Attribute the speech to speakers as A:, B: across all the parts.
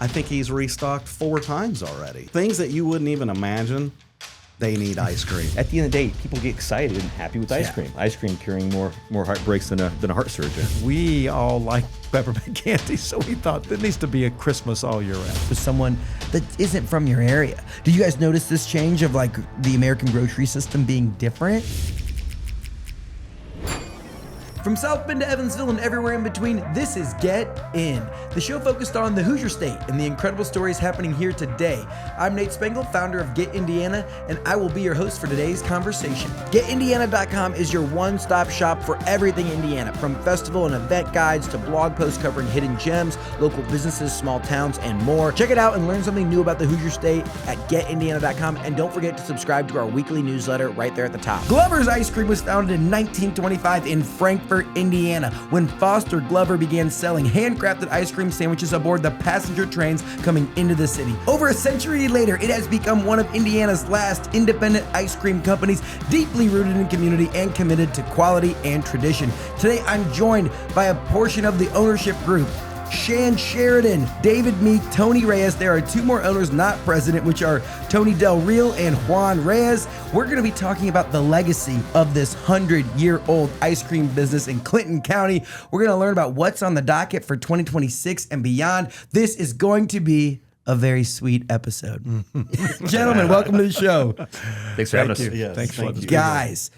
A: I think he's restocked 4 times already. Things that you wouldn't even imagine, they need ice cream.
B: At the end of the day, people get excited and happy with ice cream. Ice cream curing more heartbreaks than a heart surgeon.
C: We all like peppermint candy, so we thought there needs to be a Christmas all year round.
D: For someone that isn't from your area. Do you guys notice this change of like the American grocery system being different? From South Bend to Evansville and everywhere in between, this is Get In, the show focused on the Hoosier State and the incredible stories happening here today. I'm Nate Spengel, founder of Get Indiana, and I will be your host for today's conversation. GetIndiana.com is your one-stop shop for everything Indiana, from festival and event guides to blog posts covering hidden gems, local businesses, small towns, and more. Check it out and learn something new about the Hoosier State at GetIndiana.com, and don't forget to subscribe to our weekly newsletter right there at the top. Glover's Ice Cream was founded in 1925 in Frankfort, Indiana, when Foster Glover began selling handcrafted ice cream sandwiches aboard the passenger trains coming into the city. Over a century later, it has become one of Indiana's last independent ice cream companies, deeply rooted in community and committed to quality and tradition. Today, I'm joined by a portion of the ownership group. Shan Sheridan, David Meek, Tony Reyes. There are 2 more owners not present, which are Tony Del Real and Juan Reyes. We're going to be talking about the legacy of this 100-year-old ice cream business in Clinton County. We're going to learn about what's on the docket for 2026 and beyond. This is going to be a very sweet episode. Gentlemen, welcome to the show.
B: Thanks for having us.
A: Yes,
C: Thanks
A: thank
C: for
A: you.
D: Guys,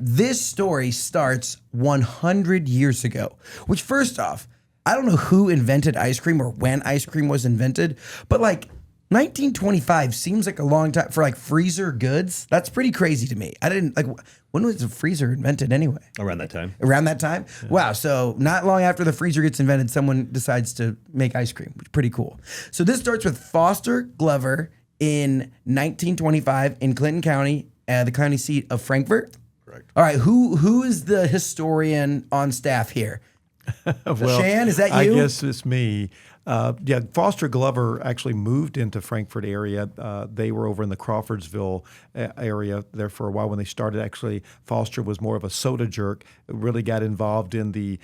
D: this story starts 100 years ago, which first off, I don't know who invented ice cream or when ice cream was invented, but like 1925 seems like a long time for like freezer goods. That's pretty crazy to me. I didn't like, when was the freezer invented anyway?
B: Around that time.
D: Around that time? Yeah. Wow. So not long after the freezer gets invented, someone decides to make ice cream, which is pretty cool. So this starts with Foster Glover in 1925 in Clinton County, the county seat of Frankfort.
A: Correct.
D: All right. Who is the historian on staff here?
C: Well,
D: Shan, is that you?
C: I guess it's me. Foster Glover actually moved into Frankfort area. They were over in the Crawfordsville area there for a while when they started. Actually, Foster was more of a soda jerk. Really got involved in the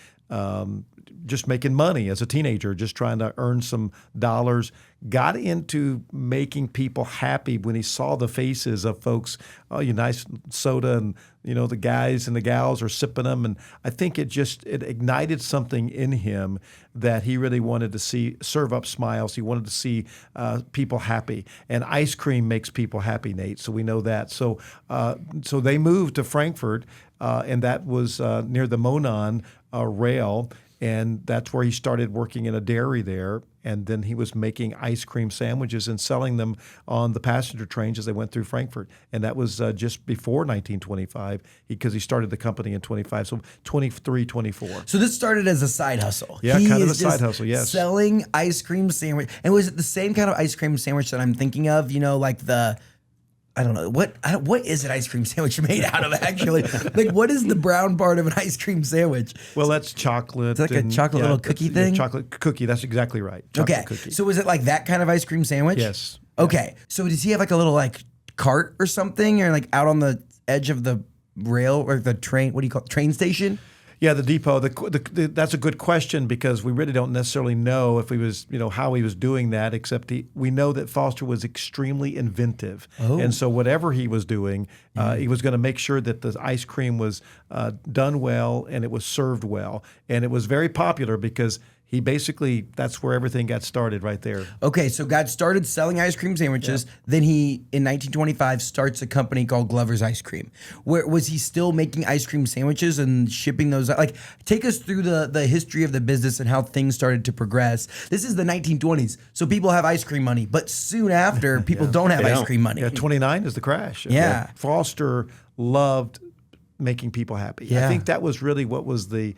C: just making money as a teenager, just trying to earn some dollars. Got into making people happy when he saw the faces of folks, oh, you nice soda, and the guys and the gals are sipping them. And I think it ignited something in him that he really wanted to serve up smiles. He wanted to see people happy. And ice cream makes people happy, Nate, so we know that. So they moved to Frankfort, and that was near the Monon rail. And that's where he started working in a dairy there. And then he was making ice cream sandwiches and selling them on the passenger trains as they went through Frankfort. And that was just before 1925 because he started the company in 25, so 23, 24.
D: So this started as a side hustle.
C: Yeah, kind of a side hustle, yes.
D: Selling ice cream sandwich. And was it the same kind of ice cream sandwich that I'm thinking of? Like the... I don't know. What is an ice cream sandwich made out of, actually? Like, what is the brown part of an ice cream sandwich?
C: Well, that's chocolate.
D: It's like a chocolate little cookie thing?
C: Yeah, chocolate cookie. That's exactly right. Chocolate
D: Okay.
C: cookie.
D: So was it like that kind of ice cream sandwich?
C: Yes.
D: Okay. So does he have like a little like cart or something, or like out on the edge of the rail or the train? What do you call it? Train station?
C: Yeah, the depot. That's a good question because we really don't necessarily know if he was, how he was doing that. Except we know that Foster was extremely inventive, and so whatever he was doing, he was going to make sure that the ice cream was done well and it was served well, and it was very popular because that's where everything got started right there.
D: Okay, so God started selling ice cream sandwiches. Yeah. Then he, in 1925, starts a company called Glover's Ice Cream. Where was he still making ice cream sandwiches and shipping those? Like, take us through the history of the business and how things started to progress. This is the 1920s, so people have ice cream money. But soon after, people don't have ice cream money.
C: Yeah, 29 is the crash.
D: Yeah.
C: Foster loved making people happy.
D: Yeah.
C: I think that was really what was the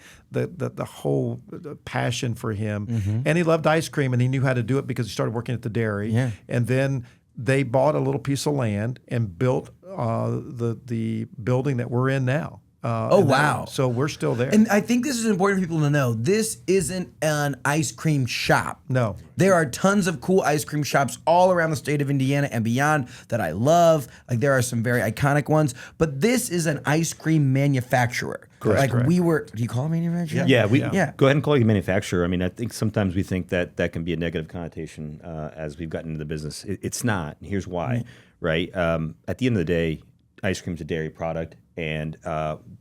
C: whole passion for him. Mm-hmm. And he loved ice cream, and he knew how to do it because he started working at the dairy.
D: Yeah.
C: And then they bought a little piece of land and built the building that we're in now.
D: Wow.
C: So we're still there.
D: And I think this is important for people to know. This isn't an ice cream shop.
C: No.
D: There are tons of cool ice cream shops all around the state of Indiana and beyond that I love. Like, there are some very iconic ones. But this is an ice cream manufacturer. Like
C: correct.
D: we were. Do you call it manufacturer?
B: Yeah, we
D: Yeah.
B: go ahead and call you a manufacturer. I mean, I think sometimes we think that can be a negative connotation as we've gotten into the business. It's not. And here's why, right? At the end of the day, ice cream is a dairy product, and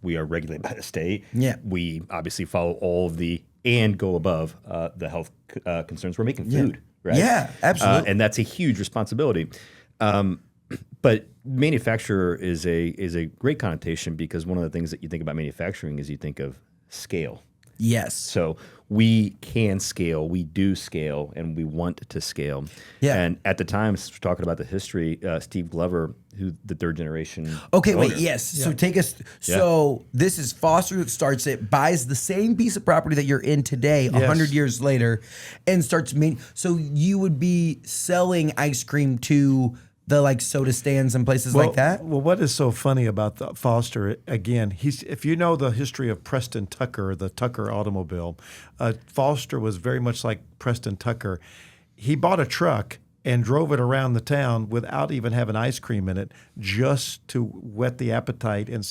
B: we are regulated by the state.
D: Yeah.
B: We obviously follow all of and go above the health concerns. We're making food, right?
D: Yeah, absolutely.
B: And that's a huge responsibility. But manufacturer is a great connotation because one of the things that you think about manufacturing is you think of scale.
D: Yes.
B: So we can scale, we do scale, and we want to scale.
D: Yeah.
B: And at the time, since we're talking about the history, Steve Glover, who the third generation.
D: Okay,
B: owner,
D: wait, yes. So take us. So this is Foster that starts it, buys the same piece of property that you're in today, 100 years later, and starts making. So you would be selling ice cream to the like soda stands and places like that?
C: Well, what is so funny about Foster, again, if you know the history of Preston Tucker, the Tucker automobile, Foster was very much like Preston Tucker. He bought a truck and drove it around the town without even having ice cream in it, just to whet the appetite and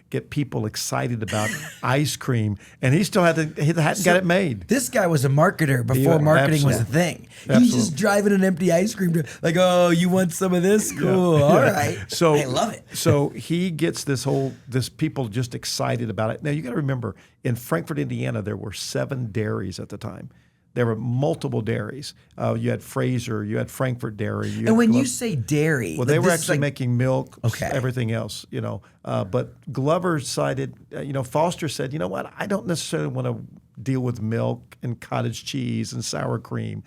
C: get people excited about ice cream. And he still hadn't got it made.
D: This guy was a marketer before marketing was a thing. He's just driving an empty ice cream truck, like, oh, you want some of this? Cool. All right.
C: So
D: I love it.
C: So he gets this people just excited about it. Now you got to remember, in Frankfort, Indiana, there were 7 dairies at the time. There were multiple dairies. You had Fraser, you had Frankfort Dairy.
D: And when you say dairy,
C: well, they were actually making milk,
D: Okay.
C: everything else, But Glover decided, Foster said, you know what? I don't necessarily want to deal with milk and cottage cheese and sour cream.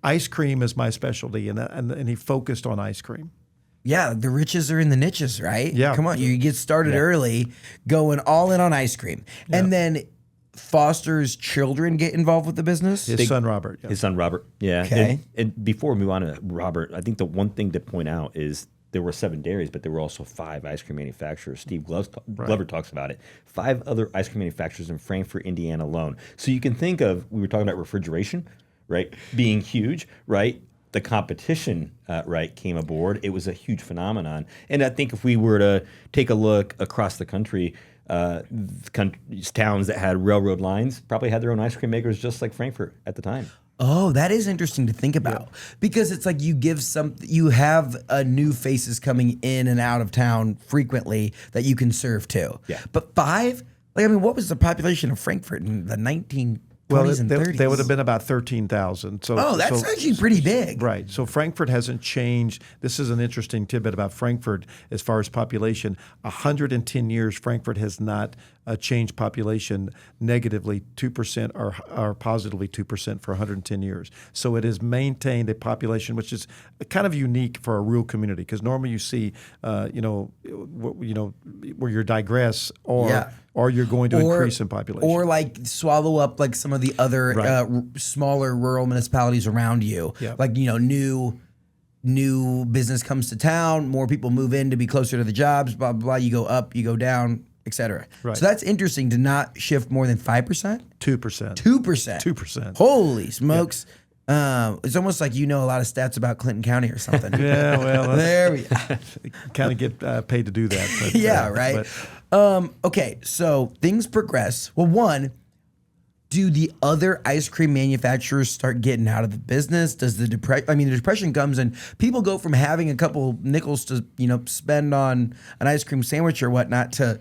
C: Ice cream is my specialty, and he focused on ice cream.
D: Yeah, the riches are in the niches, right?
C: Yeah.
D: Come on, you get started early, going all in on ice cream. And then Foster's children get involved with the business?
C: His son, Robert. Yeah.
B: His son, Robert. Yeah.
D: Okay.
B: And before we move on to Robert, I think the one thing to point out is there were 7 dairies, but there were also 5 ice cream manufacturers. Steve Glover talks about it. 5 other ice cream manufacturers in Frankfort, Indiana alone. So you can think of, we were talking about refrigeration, right, being huge, right? The competition, came aboard. It was a huge phenomenon. And I think if we were to take a look across the country, towns that had railroad lines probably had their own ice cream makers, just like Frankfort at the time.
D: Oh, that is interesting to think about because it's like you have new faces coming in and out of town frequently that you can serve to.
B: Yeah.
D: But 5, what was the population of Frankfort in the 1920s and 30s?
C: They would have been about 13,000. So,
D: that's actually pretty big.
C: Right. So Frankfort hasn't changed. This is an interesting tidbit about Frankfort as far as population. 110 years, Frankfort has not changed population negatively 2% or positively 2% for 110 years. So it has maintained a population which is kind of unique for a rural community because normally you see, where you digress or you're going to increase in population.
D: Or like swallow up like some of the other smaller rural municipalities around you.
C: Yeah.
D: Like, new business comes to town, more people move in to be closer to the jobs, blah, blah, blah. You go up, you go down, etc.
C: Right.
D: So that's interesting to not shift more than 5%?
C: 2%.
D: 2%.
C: 2%.
D: Holy smokes. It's almost like a lot of stats about Clinton County or something.
C: Yeah, well,
D: there we go.
C: kind of get paid to do that. But,
D: Yeah, right. Okay, so things progress. Well, one, do the other ice cream manufacturers start getting out of the business? Does the depression comes and people go from having a couple nickels to, spend on an ice cream sandwich or whatnot to,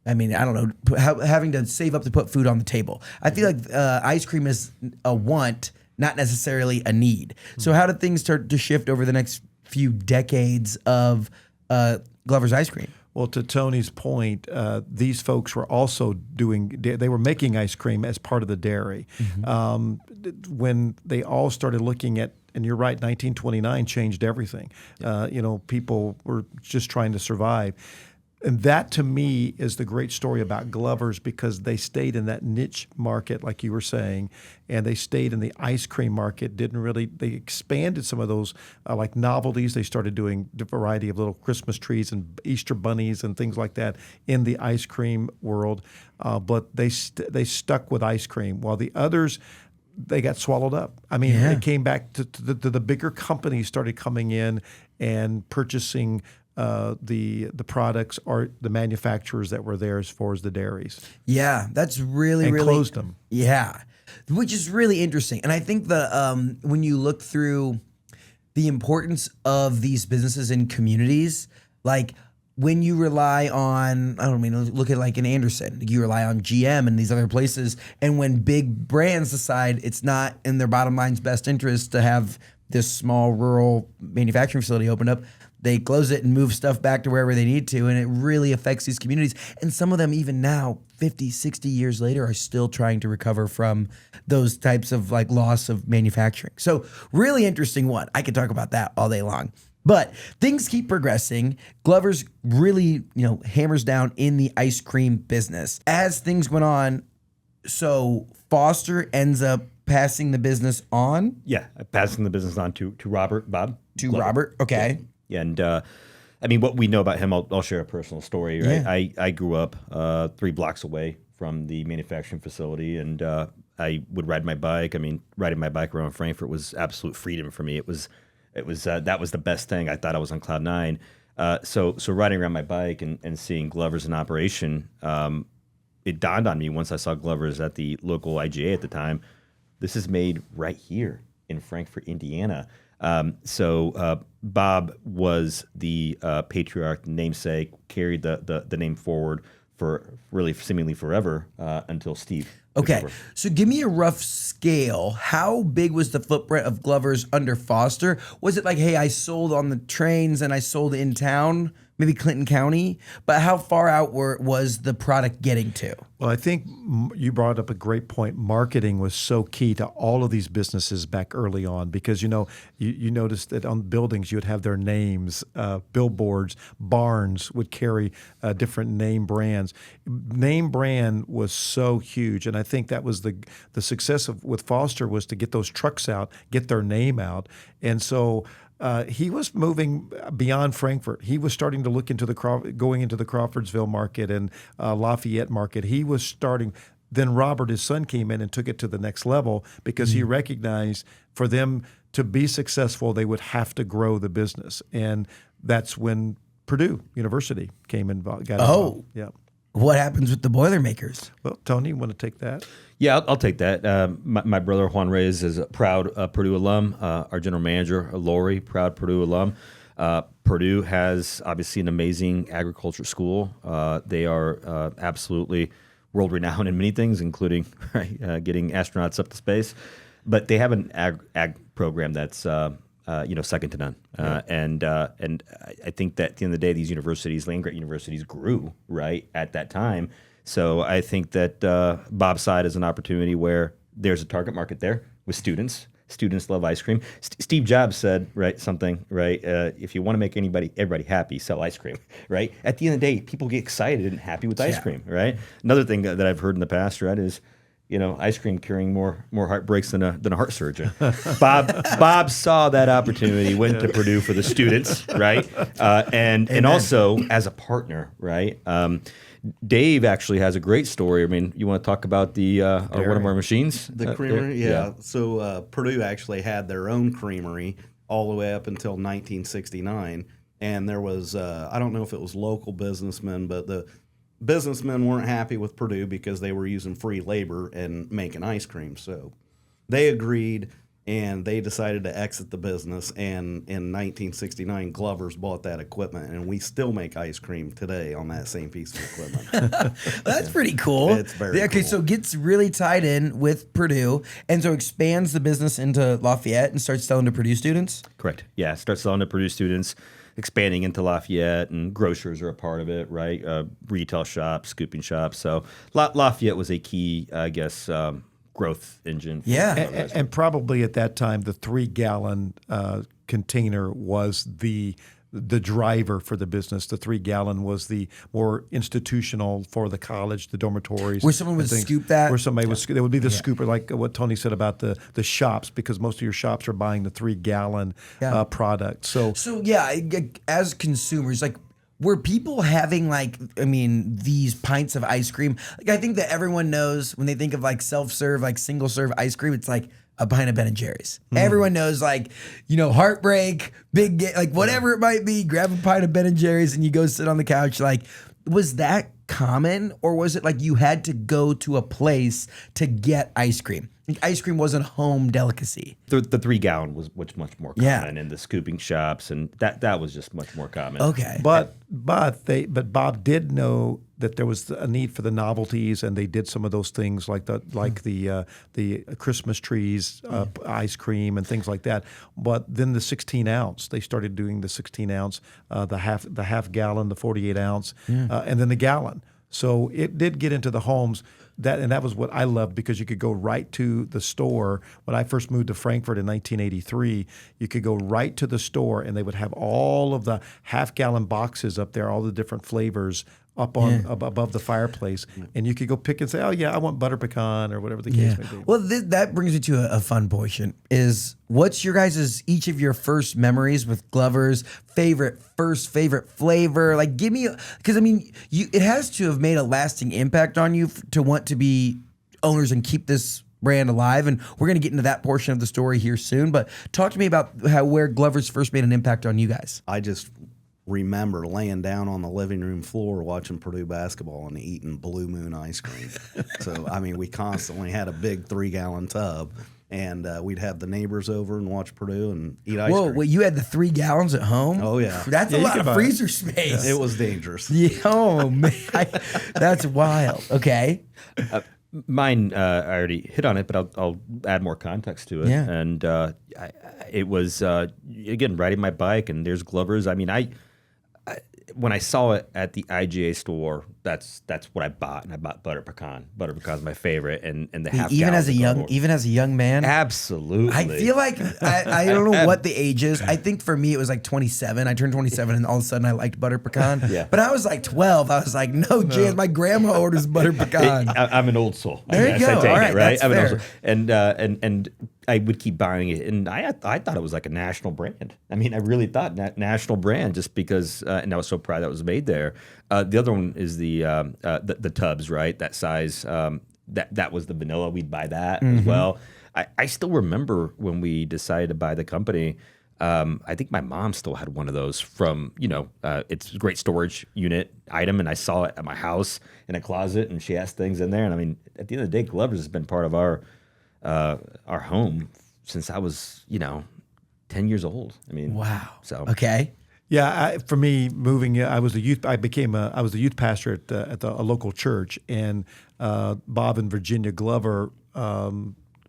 D: I don't know, having to save up to put food on the table. I feel like ice cream is a want, not necessarily a need. So how did things start to shift over the next few decades of Glover's ice cream?
C: Well, to Tony's point, these folks were also they were making ice cream as part of the dairy. When they all started looking at, and you're right, 1929 changed everything. People were just trying to survive. And that, to me, is the great story about Glover's because they stayed in that niche market, like you were saying, and they stayed in the ice cream market. They expanded some of those, like novelties. They started doing a variety of little Christmas trees and Easter bunnies and things like that in the ice cream world. But they stuck with ice cream, while the others, they got swallowed up. It came back to the bigger companies started coming in and purchasing the products or the manufacturers that were there as far as the dairies.
D: Yeah, that's really
C: And
D: really
C: closed them.
D: Yeah, which is really interesting. And I think the when you look through the importance of these businesses in communities, like when you rely on, I don't mean to look at like an Anderson, you rely on GM and these other places, and when big brands decide it's not in their bottom line's best interest to have this small rural manufacturing facility open up, they close it and move stuff back to wherever they need to, and it really affects these communities. And some of them, even now, 50, 60 years later, are still trying to recover from those types of like loss of manufacturing. So really interesting one. I could talk about that all day long. But things keep progressing. Glover's really, hammers down in the ice cream business. As things went on, so Foster ends up passing the business on?
B: Yeah, passing the business on to Robert, Bob.
D: To
B: Glover.
D: Robert, okay.
B: Yeah, and I mean, what we know about him, I'll share a personal story, right?
D: Yeah.
B: I grew up 3 blocks away from the manufacturing facility, and I would ride my bike. I mean, riding my bike around Frankfort was absolute freedom for me. It was that was the best thing. I thought I was on cloud 9. So riding around my bike and seeing Glover's in operation, it dawned on me once I saw Glover's at the local IGA at the time. This is made right here in Frankfort, Indiana. So Bob was the patriarch, namesake, carried the name forward for really seemingly forever until Steve.
D: Okay, so give me a rough scale. How big was the footprint of Glover's under Foster? Was it like, hey, I sold on the trains and I sold in town, maybe Clinton County? But how far out was the product getting to?
C: Well, I think you brought up a great point. Marketing was so key to all of these businesses back early on because, you noticed that on buildings you would have their names, billboards, barns would carry different name brands. Name brand was so huge, and I think that was the success with Foster was to get those trucks out, get their name out, and so he was moving beyond Frankfort. He was starting to look into going into the Crawfordsville market and Lafayette market. He was starting. Then Robert, his son, came in and took it to the next level because he recognized for them to be successful, they would have to grow the business, and that's when Purdue University came involved. Got involved. Yeah.
D: What happens with the Boilermakers?
C: Well, Tony, you want to take that?
B: Yeah, I'll take that. My brother Juan Reyes is a proud Purdue alum. Our general manager, Lori, proud Purdue alum. Purdue has obviously an amazing agriculture school. They are absolutely world-renowned in many things, including getting astronauts up to space. But they have an ag program that's second to none. And I think that at the end of the day, these universities, land-grant universities, grew right at that time. So I think that Bob's side is an opportunity where there's a target market there with students. Students love ice cream. Steve Jobs said, something, if you want to make everybody happy, sell ice cream, right? At the end of the day, people get excited and happy with ice cream, right? Another thing that I've heard in the past, is, ice cream curing more heartbreaks than a heart surgeon. Bob saw that opportunity, went to Purdue for the students, right? And also as a partner, right? Dave actually has a great story. I mean, you want to talk about the one of our machines?
A: The creamery, yeah. So Purdue actually had their own creamery all the way up until 1969. And there was, I don't know if it was local businessmen, but the businessmen weren't happy with Purdue because they were using free labor and making ice cream. So they agreed, and they decided to exit the business. And in 1969, Glover's bought that equipment, and we still make ice cream today on that same piece of equipment.
D: That's pretty cool.
A: It's very
D: okay,
A: cool.
D: So gets really tied in with Purdue, and so expands the business into Lafayette and starts selling to Purdue students?
B: Correct. Yeah, starts selling to Purdue students, expanding into Lafayette, and grocers are a part of it, right? Retail shops, scooping shops. So Lafayette was a key, I guess, growth engine.
C: And probably at that time, the 3-gallon container was the driver for the business. The 3-gallon was the more institutional for the college, the dormitories.
D: Where someone would scoop that?
C: Where somebody would scoop. There would be the scooper, like what Tony said about the shops, because most of your shops are buying the 3-gallon product. So as consumers, were people having these pints of ice cream? I think that everyone knows when they think of self-serve, single-serve ice cream, it's
D: a pint of Ben and Jerry's. Everyone knows, like, heartbreak, like whatever it might be, grab a pint of Ben and Jerry's and you go sit on the couch. Like, was that common, or was it like you had to go to a place to get ice cream? Like, ice cream wasn't a home delicacy.
B: The 3-gallon was much more common
D: Yeah.
B: in the scooping shops, and that was just much more common.
D: Okay.
C: But Bob did know that there was a need for the novelties, and they did some of those things like the Christmas trees, ice cream, and things like that. But then the 16 ounce, they started doing the 16 ounce, the half gallon, the 48 ounce, and then the gallon. So it did get into the homes. That was what I loved, because you could go right to the store. When I first moved to Frankfort in 1983, you could go right to the store, and they would have all of the half-gallon boxes up there, all the different flavors up on above the fireplace, and you could go pick and say, "Oh yeah, I want butter pecan," or whatever the case may be.
D: Well, that brings me to a fun portion. Is what's your guys' each of your first memories with Glover's favorite flavor? Like, give me, because I mean, it has to have made a lasting impact on you to want to be owners and keep this brand alive. And we're going to get into that portion of the story here soon. But talk to me about where Glover's first made an impact on you guys.
A: I just remember laying down on the living room floor watching Purdue basketball and eating Blue Moon ice cream. So, I mean, we constantly had a big 3-gallon tub, and we'd have the neighbors over and watch Purdue and eat ice cream.
D: Whoa, you had the 3 gallons at home?
A: Oh, yeah.
D: That's a lot of freezer space.
A: It was dangerous.
D: Yeah, oh, man. That's wild. Okay.
B: Mine, I already hit on it, but I'll add more context to it.
D: Yeah.
B: And it was, again, riding my bike, and there's Glover's. I mean, when I saw it at the IGA store, that's what I bought, and I bought butter pecan. Butter pecan's my favorite, and the half
D: Even as a young man,
B: absolutely.
D: I feel like I don't know what the age is. I think for me it was like 27. I turned 27, and all of a sudden I liked butter pecan.
B: Yeah.
D: But I was like 12. I was like, no chance. My grandma orders butter pecan.
B: I'm an old soul.
D: There you go.
B: I take
D: All right,
B: it, right?
D: that's
B: I'm an old
D: fair.
B: soul. And I would keep buying it, and I thought it was like a national brand. I mean, I really thought national brand, just because, and I was so proud that it was made there. The other one is the tubs, right? That size. That was the vanilla. We'd buy that as well. I still remember when we decided to buy the company. I think my mom still had one of those from, it's a great storage unit item, and I saw it at my house in a closet, and she has things in there. And I mean, at the end of the day, Glover's has been part of our home since I was, 10 years old. I mean,
D: Wow.
B: So
D: Okay.
C: Yeah, for me, moving, I was the youth pastor at a local church, and Bob and Virginia Glover,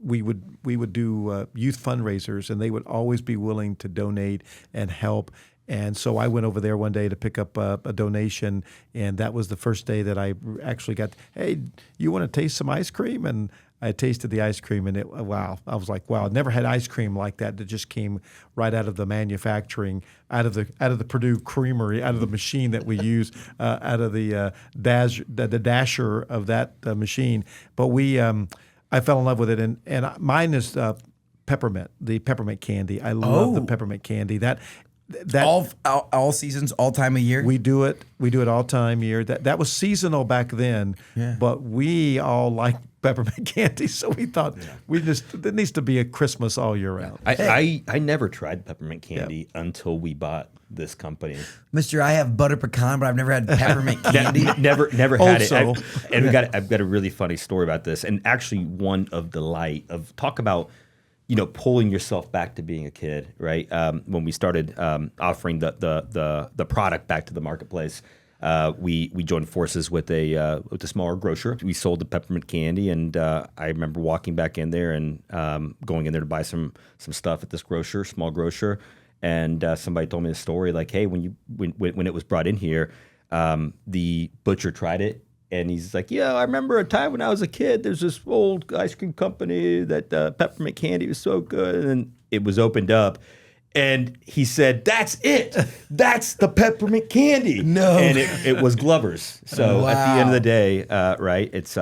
C: we would do youth fundraisers, and they would always be willing to donate and help. And so I went over there one day to pick up a donation, and that was the first day that I actually got, hey, you want to taste some ice cream? And I tasted the ice cream, and I was like, wow, I never had ice cream like that just came right out of the manufacturing, out of the Purdue creamery, out of the machine that we use, out of the dasher of that machine. But I fell in love with it, and mine is peppermint, the peppermint candy. I love the peppermint candy. That
D: all seasons, all time of year.
C: we do it all time year. That was seasonal back then, but we all like peppermint candy, so we thought there needs to be a Christmas all year round.
B: I never tried peppermint candy until we bought this company.
D: Mister, I have butter pecan, but I've never had peppermint candy.
B: Never had it.
C: Also.
B: I've got a really funny story about this, and actually one of delight of talk about pulling yourself back to being a kid, right? When we started offering the product back to the marketplace, we joined forces with a smaller grocer. We sold the peppermint candy, and I remember walking back in there and going in there to buy some stuff at this small grocer, and somebody told me the story, like, hey, when it was brought in here, the butcher tried it. And he's like, yeah, I remember a time when I was a kid, there's this old ice cream company that peppermint candy was so good. And then it was opened up. And he said, that's it. That's the peppermint candy.
D: No.
B: And it was Glover's. So at the end of the day, right, it's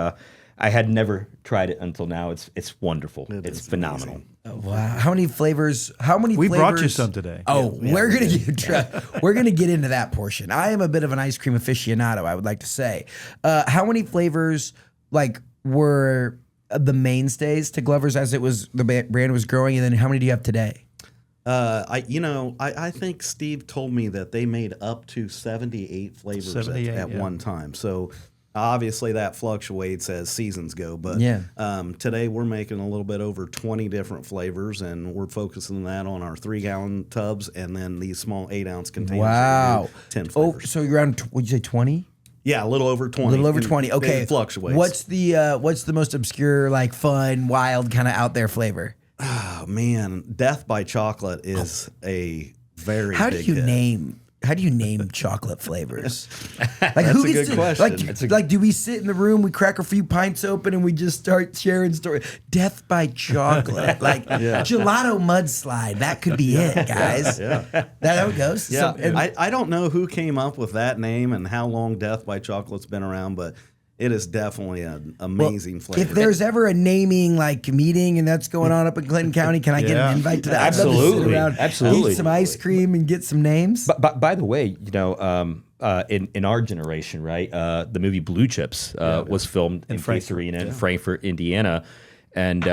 B: I had never tried it until now. It's wonderful. It's phenomenal.
A: Amazing.
D: Wow. How many flavors?
C: We brought you some today.
D: Oh, we're gonna get into that portion. I am a bit of an ice cream aficionado, I would like to say. How many flavors were the mainstays to Glover's as the brand was growing, and then how many do you have today?
A: I think Steve told me that they made up to 78 flavors
C: 78,
A: at one time. So obviously that fluctuates as seasons go. But today we're making a little bit over 20 different flavors, and we're focusing that on our 3-gallon tubs and then these small 8-ounce containers.
D: Wow.
A: 10 flavors.
D: Oh, so you're around, what'd you say, 20?
A: Yeah, a little over 20.
D: A little over 20. Okay.
A: It fluctuates.
D: What's the most obscure, like fun, wild, kind of out there flavor?
A: Oh, man. Death by Chocolate is a very
D: How do
A: big
D: you
A: hit.
D: name chocolate flavors? Like
A: That's
D: who
A: a
D: gets
A: good
D: to,
A: question.
D: like do we sit in the room, we crack a few pints open, and we just start sharing stories? Death by Chocolate, like gelato mudslide. That could be it, guys. That's how it goes.
A: Yeah,
D: So, and
A: I don't know who came up with that name and how long Death by Chocolate's been around, but it is definitely an amazing flavor.
D: if there's ever a naming like meeting and that's going on up in Clinton County, can I get an invite to that? I'd love to sit
B: Absolutely.
D: around,
B: Absolutely.
D: eat some ice cream, and get some names.
B: But by the way, in our generation, right, the movie Blue Chips was filmed in Frankfort Arena in Frankfort, Indiana. And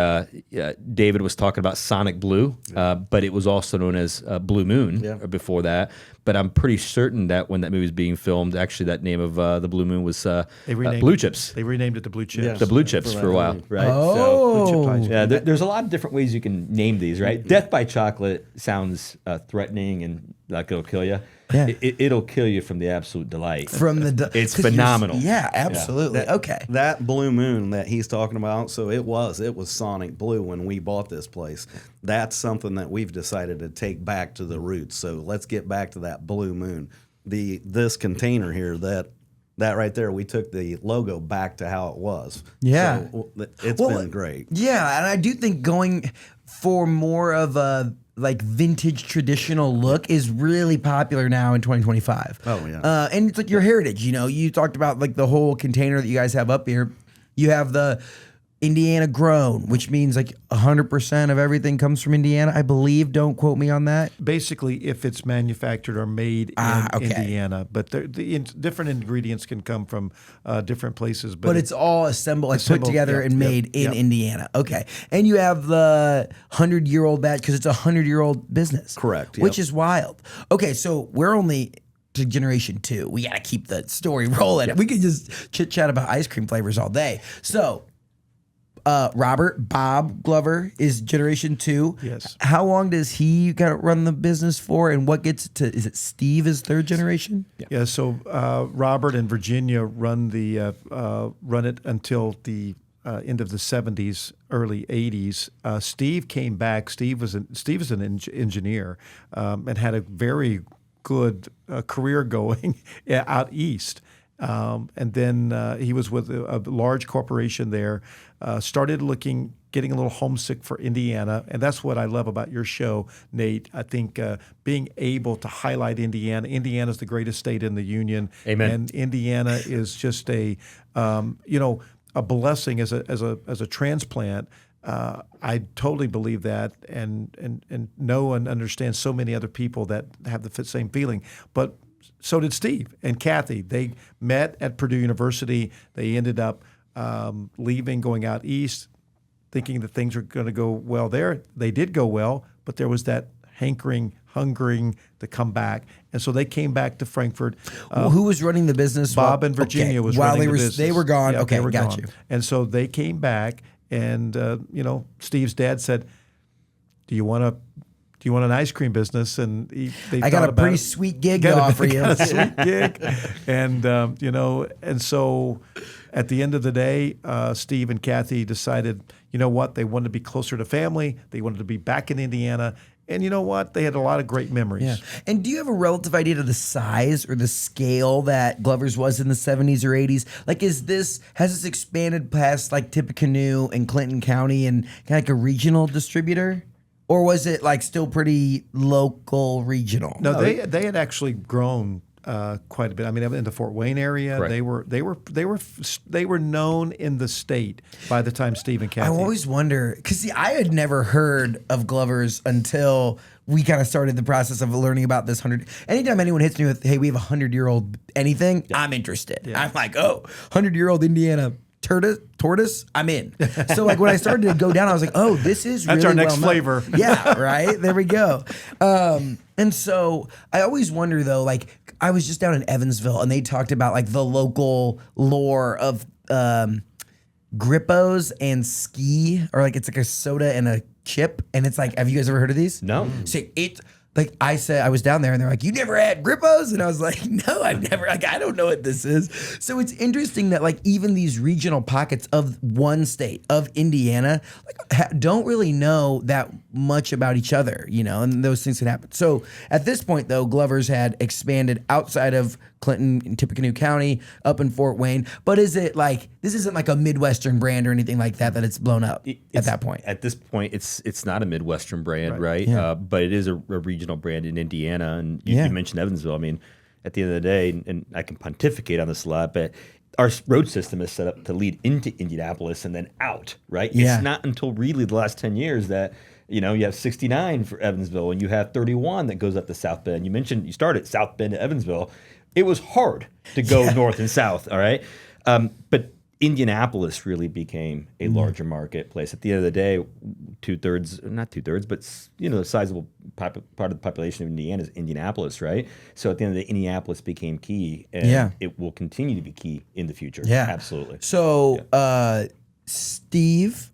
B: David was talking about Sonic Blue, but it was also known as Blue Moon before that. But I'm pretty certain that when that movie was being filmed, actually that name of the Blue Moon was Blue Chips.
C: They renamed it to Blue Chips.
B: The Blue Chips for a while, right?
D: Oh.
C: So,
B: yeah, there's a lot of different ways you can name these, right? Death by Chocolate sounds threatening and like it'll kill you.
D: Yeah.
B: It'll kill you from the absolute delight. It's
D: 'cause you're-
B: phenomenal.
D: Yeah, absolutely. Okay.
A: That Blue Moon that he's talking about, so it was Sonic Blue when we bought this place. That's something that we've decided to take back to the roots. So let's get back to that Blue Moon. This container here, that right there, we took the logo back to how it was.
D: Yeah.
A: So it's been great.
D: Yeah, and I do think going for more of a like vintage traditional look is really popular now in 2025.
A: Oh, yeah.
D: And it's like your heritage, you talked about like the whole container that you guys have up here. You have the Indiana grown, which means like 100% of everything comes from Indiana, I believe. Don't quote me on that.
C: basically, if it's manufactured or made in Indiana, but different ingredients can come from different places.
D: But it's all assembled, put together and made in Indiana. Okay. And you have the 100-year-old batch because it's a 100-year-old business.
A: Correct,
D: Which is wild. Okay, so we're only to generation 2. We got to keep the story rolling. We could just chit-chat about ice cream flavors all day. So Bob Glover is generation 2.
C: Yes.
D: How long does he got to run the business for, and what gets to? Is it Steve is third generation?
C: Yeah. So Robert and Virginia run it until the end of the 70s, early 80s. Steve came back. Steve is an engineer and had a very good career going out east. And then he was with a large corporation there, started getting a little homesick for Indiana. And that's what I love about your show, Nate. I think being able to highlight Indiana. Indiana's the greatest state in the union.
B: Amen.
C: And Indiana is just a blessing as a transplant. I totally believe that and know and understand so many other people that have the same feeling. But so did Steve and Kathy. They met at Purdue University. They ended up leaving, going out east, thinking that things were going to go well there. They did go well, but there was that hungering to come back. And so they came back to Frankfort.
D: Who was running the business?
C: Bob and Virginia was running the business.
D: They were gone.
C: Yeah,
D: Okay,
C: they were
D: got
C: gone.
D: you.
C: And so they came back, and Steve's dad said, "Do you want an ice cream business?" And
D: I got a pretty sweet gig to offer you.
C: Got a sweet gig, and and so at the end of the day, Steve and Kathy decided, you know what, they wanted to be closer to family. They wanted to be back in Indiana. And you know what? They had a lot of great memories.
D: Yeah. And do you have a relative idea to the size or the scale that Glover's was in the 70s or 80s? Like, has this expanded past like Tippecanoe and Clinton County and kind of like a regional distributor? Or was it like still pretty local, regional?
C: No, they had actually grown quite a bit. I mean, in the Fort Wayne area,
B: Right.
C: they were known in the state by the time Steve and Kathy.
D: I always wonder, because I had never heard of Glover's until we kind of started the process of learning about this 100. Anytime anyone hits me with, hey, we have a 100-year-old anything, I'm interested. Yeah. I'm like, 100-year-old Indiana tortoise, I'm in. So like when I started to go down, I was like, oh, this is
C: That's
D: really
C: our next
D: well known.
C: flavor.
D: Yeah, right. There we go. And so I always wonder though, like I was just down in Evansville and they talked about like the local lore of Grippos and ski, or like it's like a soda and a chip, and it's like, have you guys ever heard of these?
B: No.
D: So it's like I said, I was down there and they're like, you never had Grippos? And I was like, no, I've never, like, I don't know what this is. So it's interesting that like even these regional pockets of one state, of Indiana, like don't really know that much about each other, you know, and those things can happen. So at this point though, Glover's had expanded outside of Clinton and Tippecanoe County, up in Fort Wayne. But is it like, this isn't like a Midwestern brand or anything like that it's blown up at that point?
B: At this point, it's not a Midwestern brand, right?
D: Yeah.
B: But it is a regional brand in Indiana. And you mentioned Evansville. I mean, at the end of the day, and I can pontificate on this a lot, but our road system is set up to lead into Indianapolis and then out, right?
D: Yeah.
B: It's not until really the last 10 years that, you know, you have 69 for Evansville and you have 31 that goes up to South Bend. You mentioned you started South Bend to Evansville. It was hard to go north and south, all right? But Indianapolis really became a larger marketplace. At the end of the day, not two thirds, but you know, the sizable part of the population of Indiana is Indianapolis, right? So at the end of the day, Indianapolis became key, and it will continue to be key in the future.
D: Yeah,
B: Absolutely.
D: So Steve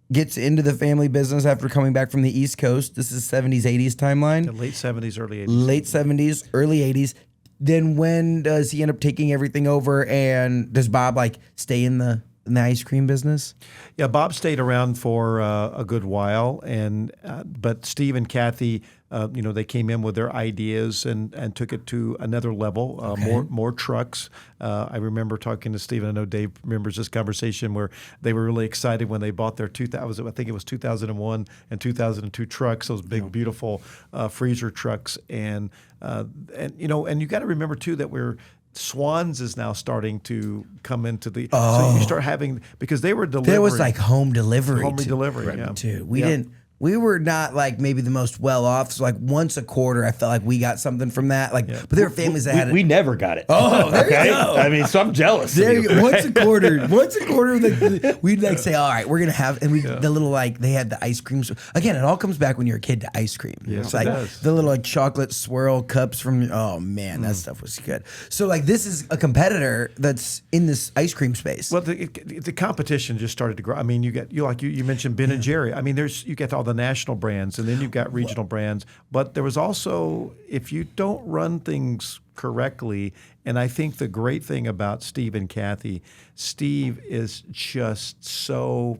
D: gets into the family business after coming back from the East Coast. This is 70s, 80s timeline.
C: The late 70s, early 80s.
D: Late 70s, early 80s. Then when does he end up taking everything over, and does Bob like stay in the ice cream business?
C: Yeah, Bob stayed around for a good while, and but Steve and Kathy, you know, they came in with their ideas and took it to another level. More trucks. I remember talking to Steve, and I know Dave remembers this conversation where they were really excited when they bought their 2000. I think it was 2001 and 2002 trucks. Those big, beautiful freezer trucks, and you know, and you got to remember too that Swans is now starting to come into the. So you start having, because they were delivering.
D: There was like home delivery.
C: Yeah.
D: Too. We were not like maybe the most well off. So like once a quarter, I felt like we got something from that. Like, but there were families that had it.
B: We never got it.
D: Oh, there you go.
B: I mean, so I'm jealous.
D: There you go. Once a quarter, like, we'd like say, all right, we're gonna have, and the little like they had the ice cream. Again, it all comes back when you're a kid to ice cream.
C: Yes,
D: it's like
C: it does.
D: the little like chocolate swirl cups from. Oh man, that stuff was good. So like this is a competitor that's in this ice cream space.
C: Well, the competition just started to grow. I mean, you mentioned Ben and Jerry. I mean, you get all the national brands, and then you've got regional brands. But there was also, if you don't run things correctly, and I think the great thing about Steve and Kathy, Steve is just so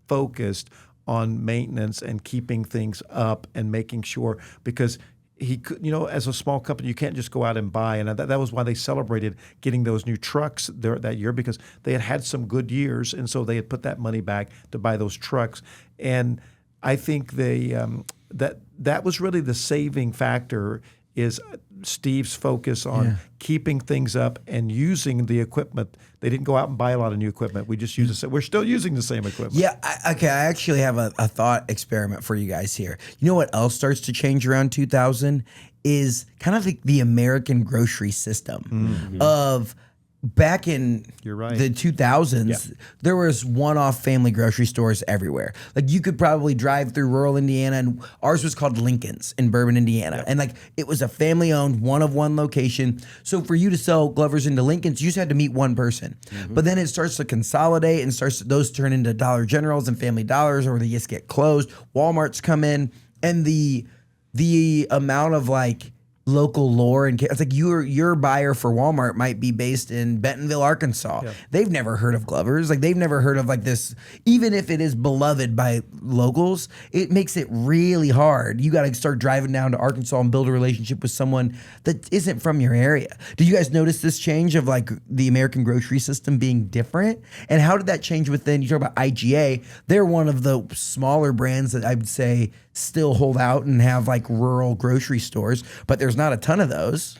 C: focused on maintenance and keeping things up and making sure, because he could, you know, as a small company, you can't just go out and buy. And that was why they celebrated getting those new trucks there that year, because they had some good years. And so they had put that money back to buy those trucks. And I think that was really the saving factor, is Steve's focus on keeping things up and using the equipment. They didn't go out and buy a lot of new equipment. We just use we're still using the same equipment.
D: Yeah, I actually have a thought experiment for you guys here. You know what else starts to change around 2000 is kind of the American grocery system of back in
C: You're right.
D: the 2000s, there was one-off family grocery stores everywhere. Like you could probably drive through rural Indiana, and ours was called Lincoln's in Bourbon, Indiana. And like it was a family-owned, one-of-one location. So for you to sell Glover's into Lincoln's, you just had to meet one person. But then it starts to consolidate and those turn into Dollar Generals and Family Dollars, or they just get closed. Walmart's come in, and the amount of like local lore, and it's like your buyer for Walmart might be based in Bentonville, Arkansas. They've never heard of Glover's. Like they've never heard of like this. Even if it is beloved by locals, it makes it really hard. You got to start driving down to Arkansas and build a relationship with someone that isn't from your area. Did you guys notice this change of like the American grocery system being different? And how did that change within? You talk about IGA. They're one of the smaller brands that I would say still hold out and have like rural grocery stores, but there's not a ton of those.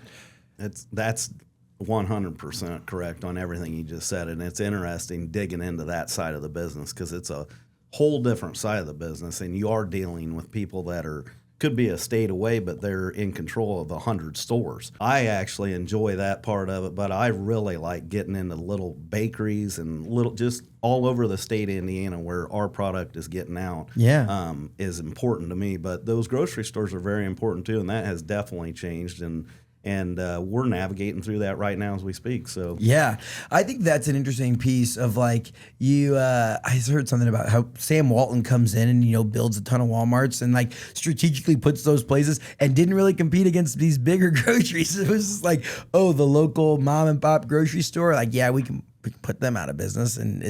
A: That's 100% correct on everything you just said, and it's interesting digging into that side of the business, because it's a whole different side of the business, and you are dealing with people that are could be a state away, but they're in control of 100 stores. I actually enjoy that part of it, but I really like getting into little bakeries and little just all over the state of Indiana where our product is getting out. Is important to me. But those grocery stores are very important too, and that has definitely changed. And we're navigating through that right now as we speak. So
D: yeah, I think that's an interesting piece of like I heard something about how Sam Walton comes in and builds a ton of Walmarts and like strategically puts those places and didn't really compete against these bigger groceries. It was just like, oh, the local mom and pop grocery store, like we can put them out of business, and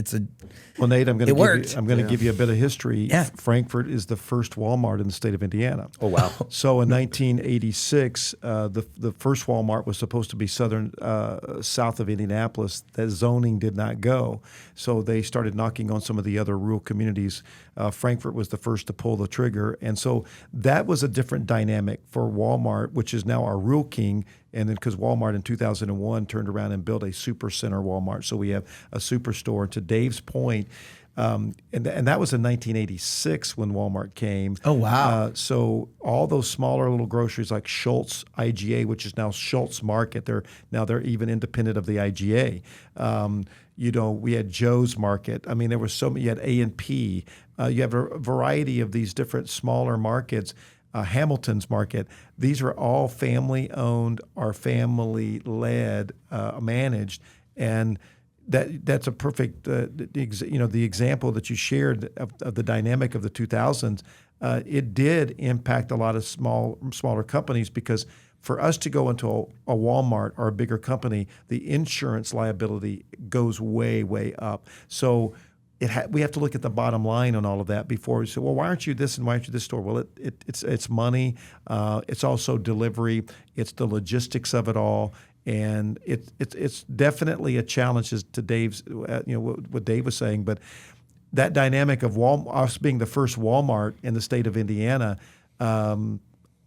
C: well, Nate, I'm going to give you a bit of history.
D: Yeah.
C: Frankfort is the first Walmart in the state of Indiana.
B: Oh wow!
C: So in 1986, the first Walmart was supposed to be south of Indianapolis. That zoning did not go, so they started knocking on some of the other rural communities. Frankfort was the first to pull the trigger, and so that was a different dynamic for Walmart, which is now our rural king. And then because Walmart in 2001 turned around and built a super center Walmart. So we have a superstore. To Dave's point, and that was in 1986 when Walmart came.
D: Oh, wow.
C: So all those smaller little groceries like Schultz IGA, which is now Schultz Market, they're even independent of the IGA. We had Joe's Market. I mean, there was so many. You had A&P. You have a variety of these different smaller markets. Hamilton's Market. These are all family-owned or family-led, managed, and that's a perfect. The example that you shared of the dynamic of the 2000s. It did impact a lot of smaller companies because for us to go into a Walmart or a bigger company, the insurance liability goes way, way up. So we have to look at the bottom line on all of that before we say, well, why aren't you this and why aren't you this store? Well, it's money. It's also delivery. It's the logistics of it all. And it's definitely a challenge as to Dave's, what Dave was saying. But that dynamic of us being the first Walmart in the state of Indiana, a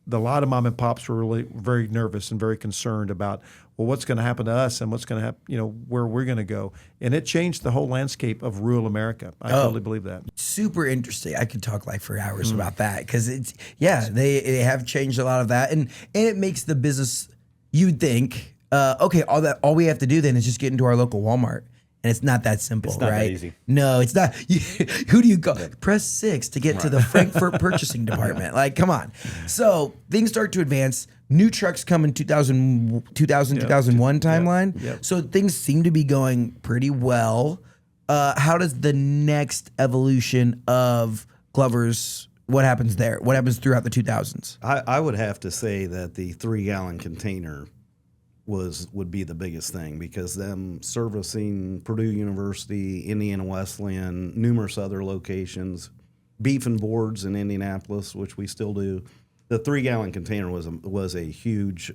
C: lot of mom and pops were really very nervous and very concerned about, well, what's going to happen to us and what's going to happen, where we're going to go. And it changed the whole landscape of rural America. I totally believe that.
D: Super interesting. I could talk for hours about that because they have changed a lot of that. And it makes the business, you'd think, okay, all we have to do then is just get into our local Walmart. And it's not that simple,
B: it's not
D: right?
B: That easy.
D: No, it's not. Who do you call? Press 6 to get to the Frankfort purchasing department. Like, come on. So things start to advance. New trucks come in 2001 timeline.
C: Yep.
D: So things seem to be going pretty well. How does the next evolution of Glover's, what happens there? What happens throughout the 2000s?
A: I would have to say that the 3-gallon container would be the biggest thing because them servicing Purdue University, Indiana Wesleyan, numerous other locations, beef and boards in Indianapolis, which we still do. The 3-gallon container was a huge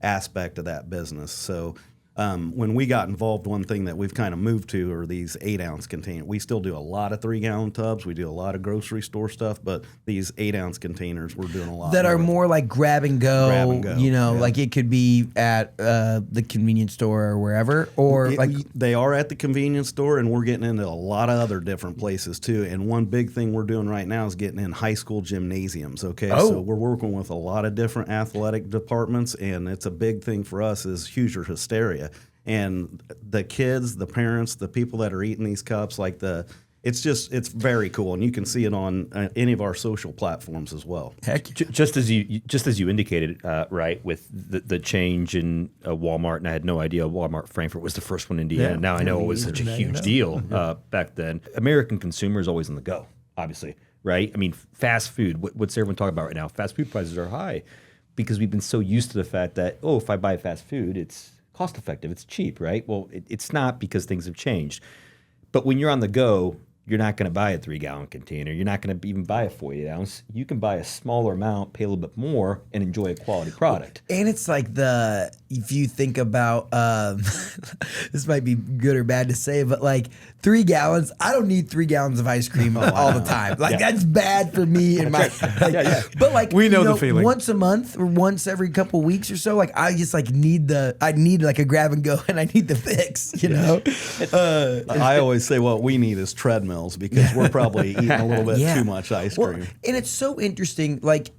A: aspect of that business. So when we got involved, one thing that we've kind of moved to are these 8-ounce containers. We still do a lot of 3-gallon tubs. We do a lot of grocery store stuff, but these 8-ounce containers, we're doing a lot
D: that are more like grab and go.
A: Grab and go,
D: like it could be at the convenience store or wherever, or
A: they are at the convenience store, and we're getting into a lot of other different places too. And one big thing we're doing right now is getting in high school gymnasiums. Okay, so we're working with a lot of different athletic departments, and it's a big thing for us is Hoosier hysteria. And the kids, the parents, the people that are eating these cups, it's very cool, and you can see it on any of our social platforms as well.
D: Heck,
B: just as you indicated, right, with the change in Walmart, and I had no idea Walmart Frankfort was the first one in Indiana. Now I know it was such a huge deal back then. American consumer is always on the go, obviously, right? I mean, fast food. What's everyone talking about right now? Fast food prices are high because we've been so used to the fact that if I buy fast food, it's cost effective, it's cheap, right? Well, it's not because things have changed. But when you're on the go, you're not going to buy a 3-gallon container. You're not going to even buy a 48-ounce. You can buy a smaller amount, pay a little bit more, and enjoy a quality product.
D: And it's like if you think about, this might be good or bad to say, but like 3 gallons, I don't need 3 gallons of ice cream all the time. Like that's bad for me and my, but like,
C: we know the feeling.
D: Once a month or once every couple of weeks or so, like I just need like a grab and go and I need the fix,
A: I always say what we need is treadmills because we're probably eating a little bit too much ice cream.
D: And it's so interesting, like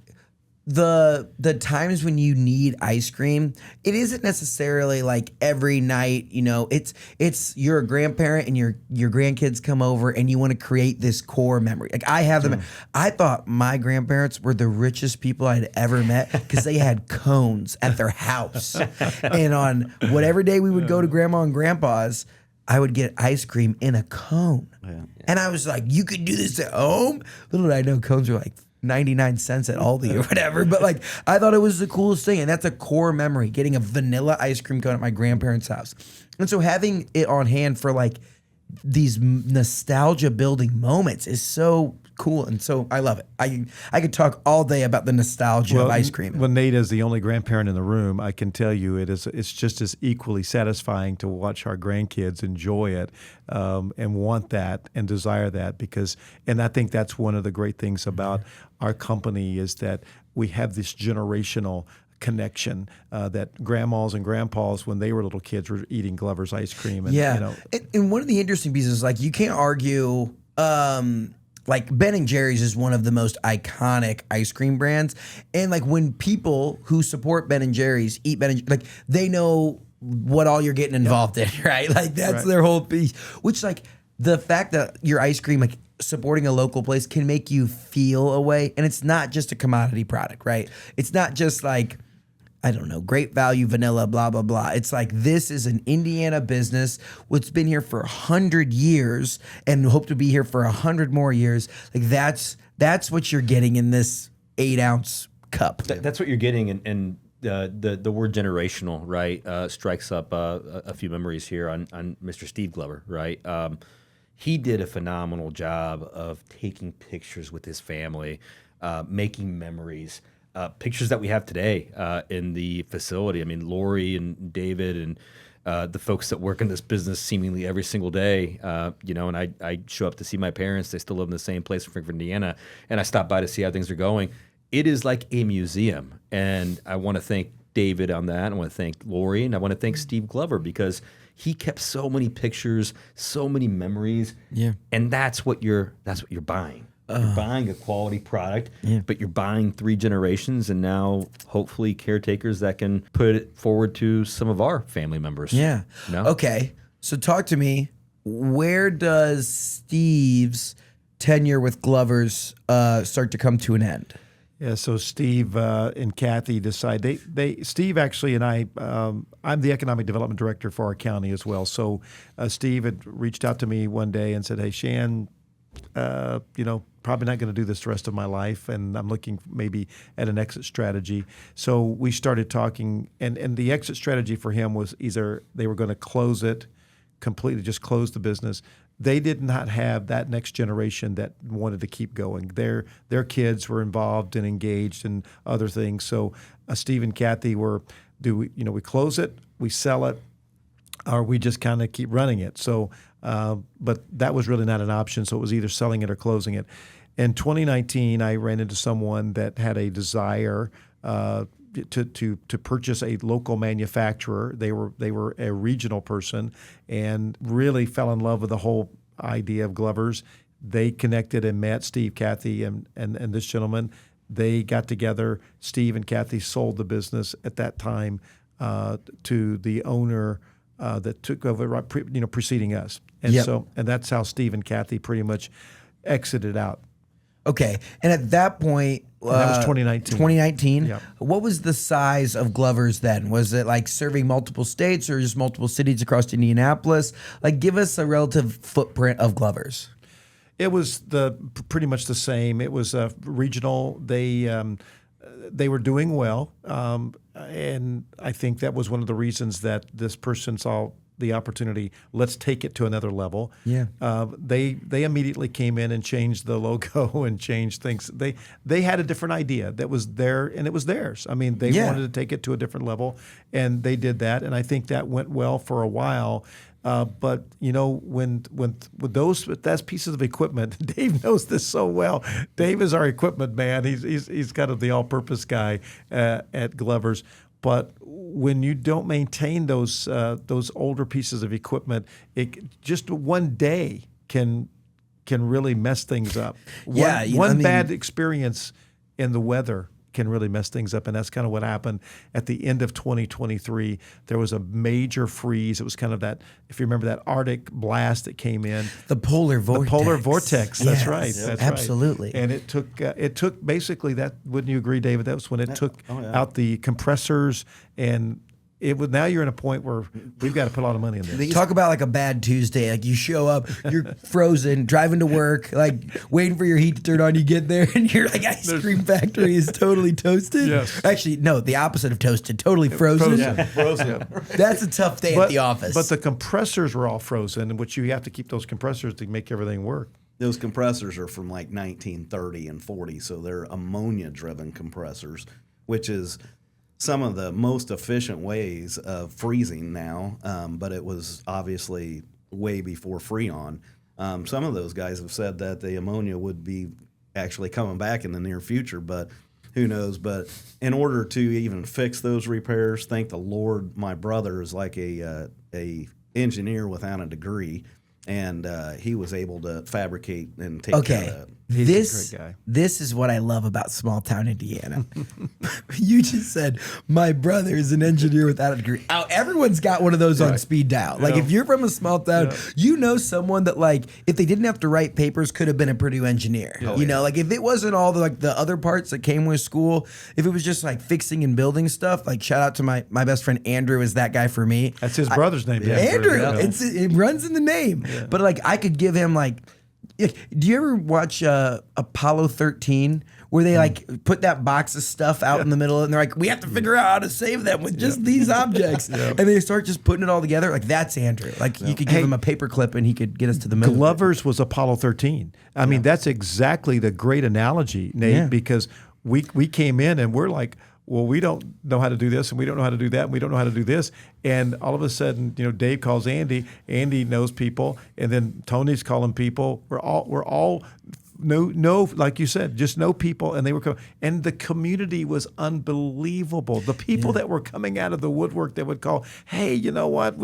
D: the times when you need ice cream, it isn't necessarily like every night, it's you're a grandparent and your grandkids come over and you want to create this core memory. Like I have them. I thought my grandparents were the richest people I'd ever met because they had cones at their house. And on whatever day we would go to grandma and grandpa's, I would get ice cream in a cone. Yeah. And I was like, you could do this at home? Little did I know cones were like 99 cents at Aldi or whatever. But like, I thought it was the coolest thing. And that's a core memory, getting a vanilla ice cream cone at my grandparents' house. And so having it on hand for like these nostalgia building moments is so cool. And so I love it. I could talk all day about the nostalgia of ice cream.
C: Well, Nate, as the only grandparent in the room, I can tell you it's just as equally satisfying to watch our grandkids enjoy it and want that and desire that and I think that's one of the great things about our company is that we have this generational connection that grandmas and grandpas, when they were little kids, were eating Glover's ice cream. And,
D: and one of the interesting pieces, like you can't argue, like Ben and Jerry's is one of the most iconic ice cream brands. And like when people who support Ben and Jerry's eat Ben and like they know what all you're getting involved in, right? Like that's their whole piece. Which like the fact that your ice cream, like supporting a local place can make you feel a way. And it's not just a commodity product, right? It's not just like, I don't know, great value vanilla, blah, blah, blah. It's like this is an Indiana business what's been here for 100 years and hope to be here for 100 more years. Like that's what you're getting in this 8-ounce cup.
B: That's what you're getting, and the word generational, right, strikes up a few memories here on Mr. Steve Glover, right? He did a phenomenal job of taking pictures with his family, making memories. Pictures that we have today in the facility. I mean, Lori and David and the folks that work in this business seemingly every single day, and I show up to see my parents. They still live in the same place in Frankfort, Indiana, and I stop by to see how things are going. It is like a museum, and I want to thank David on that. I want to thank Lori, and I want to thank Steve Glover because he kept so many pictures, so many memories, and that's what you're buying. You're buying a quality product, but you're buying 3 generations and now hopefully caretakers that can put it forward to some of our family members.
D: Yeah. Okay. So talk to me. Where does Steve's tenure with Glover's start to come to an end?
C: Yeah, so Steve and Kathy decide Steve actually and I, I'm the economic development director for our county as well. So Steve had reached out to me one day and said, hey, Shan, probably not going to do this the rest of my life, and I'm looking maybe at an exit strategy. So we started talking, and the exit strategy for him was either they were going to close it completely, just close the business. They did not have that next generation that wanted to keep going. Their kids were involved and engaged in other things. So Steve and Kathy we close it, we sell it, or we just kind of keep running it. So, but that was really not an option. So it was either selling it or closing it. In 2019, I ran into someone that had a desire to purchase a local manufacturer. They were a regional person and really fell in love with the whole idea of Glover's. They connected and met Steve, Kathy, and this gentleman. They got together. Steve and Kathy sold the business at that time to the owner that took over preceding us. And and that's how Steve and Kathy pretty much exited out.
D: Okay. And at that point,
C: that was 2019.
D: 2019.
C: Yep.
D: What was the size of Glover's then? Was it like serving multiple states or just multiple cities across Indianapolis? Like, give us a relative footprint of Glover's.
C: It was pretty much the same. It was regional. They were doing well, and I think that was one of the reasons that this person saw the opportunity. Let's take it to another level. Yeah. They immediately came in and changed the logo and changed things. They had a different idea that was there, and it was theirs. I mean, they wanted to take it to a different level, and they did that. And I think that went well for a while. But when that's pieces of equipment, Dave knows this so well. Dave is our equipment man. He's kind of the all-purpose guy at Glover's. But when you don't maintain those older pieces of equipment, just one day can really mess things up. One bad experience in the weather can really mess things up. And that's kind of what happened at the end of 2023. There was a major freeze. It was kind of that, if you remember that Arctic blast that came in.
D: The polar vortex.
C: The polar vortex. That's
D: Yes,
C: right. That's
D: absolutely.
C: Right. And it took basically that. Wouldn't you agree, David? That was when it took out the compressors, and it was. Now you're in a point where we've got to put a lot of money in this.
D: Talk about like a bad Tuesday. Like you show up, you're frozen, driving to work, like waiting for your heat to turn on. You get there and your like ice cream factory is totally toasted.
C: Yes.
D: Actually, no, the opposite of toasted, totally frozen.
A: Frozen.
D: That's a tough day at the office.
C: But the compressors were all frozen, which you have to keep those compressors to make everything work.
A: Those compressors are from like 1930 and 40, so they're ammonia-driven compressors, which is some of the most efficient ways of freezing now, but it was obviously way before Freon. Some of those guys have said that the ammonia would be actually coming back in the near future, but who knows? But in order to even fix those repairs, thank the Lord, my brother is like a engineer without a degree, and he was able to fabricate and take care of that.
C: He's a great guy.
D: This is what I love about small town Indiana. You just said my brother is an engineer without a degree. Oh, everyone's got one of those on speed dial. Like if you're from a small town, you know someone that like if they didn't have to write papers could have been a Purdue engineer. You know, like if it wasn't all the like the other parts that came with school, if it was just like fixing and building stuff, like shout out to my best friend Andrew is that guy for me.
C: That's his brother's name.
D: Andrew. It runs in the name. Yeah. But like I could give him like. Do you ever watch Apollo 13 where they like put that box of stuff out in the middle and they're like, we have to figure out how to save them with just these objects. And they start just putting it all together. Like that's Andrew. Like you could give him a paper clip and he could get us to the moon.
C: Glover's was Apollo 13. I mean, that's exactly the great analogy, Nate, because we came in and we're like, well, we don't know how to do this, and we don't know how to do that, and we don't know how to do this. And all of a sudden, Dave calls Andy. Andy knows people, and then Tony's calling people. We're all know, like you said, just know people, and they were coming. And the community was unbelievable. The people that were coming out of the woodwork that would call, hey, you know what,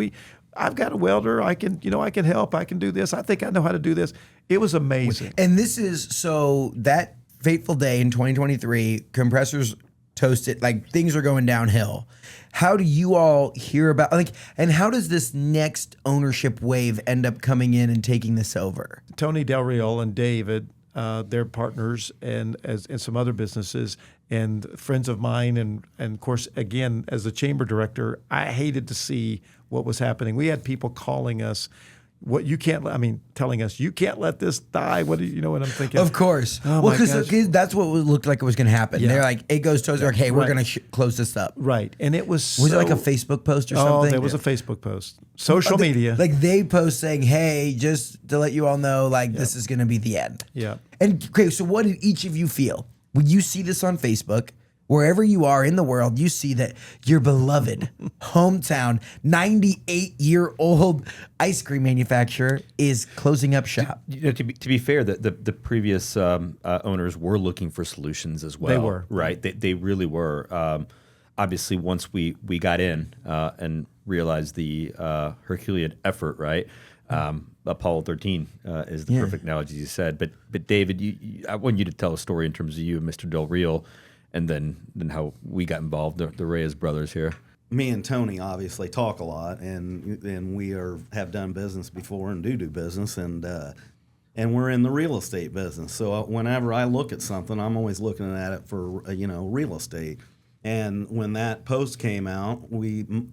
C: I've got a welder. I can help. I can do this. I think I know how to do this. It was amazing.
D: And this is so that fateful day in 2023, compressors toasted, like things are going downhill. How do you all hear about and how does this next ownership wave end up coming in and taking this over?
C: Tony Del Real and David, they're partners and some other businesses and friends of mine. And of course, again, as the chamber director, I hated to see what was happening. We had people calling us, telling us you can't let this die. What do you know what I'm thinking?
D: Of course.
C: Oh,
D: because that's what looked like it was going to happen. They're like, it goes to us, like, hey, we're going to close this up.
C: Right. And it was
D: it like a Facebook post or something?
C: Oh, there was a Facebook post. Social media.
D: Like they post saying, hey, just to let you all know, like this is going to be the end.
C: Yeah.
D: And okay, so what did each of you feel? When you see this on Facebook, wherever you are in the world, you see that your beloved hometown 98-year-old ice cream manufacturer is closing up shop.
B: To be fair, the previous owners were looking for solutions as well.
C: They were.
B: Right. They really were. Obviously, once we got in and realized the Herculean effort, right? Apollo 13 is the perfect analogy, you said. But David, I want you to tell a story in terms of you and Mr. Del Real, and then how we got involved, the Reyes brothers here.
A: Me and Tony obviously talk a lot, and we have done business before and do business, and we're in the real estate business. So whenever I look at something, I'm always looking at it for real estate. And when that post came out,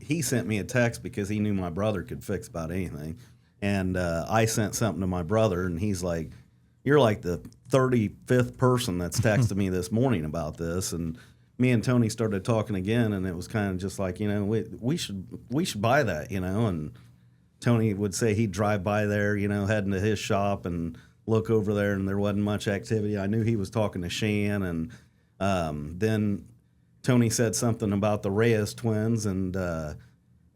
A: he sent me a text because he knew my brother could fix about anything, and I sent something to my brother, and he's like, you're like the 35th person that's texted me this morning about this. And me and Tony started talking again, and it was kind of just like, we should buy that, and Tony would say he'd drive by there, heading to his shop and look over there, and there wasn't much activity. I knew he was talking to Shan, and then Tony said something about the Reyes twins, and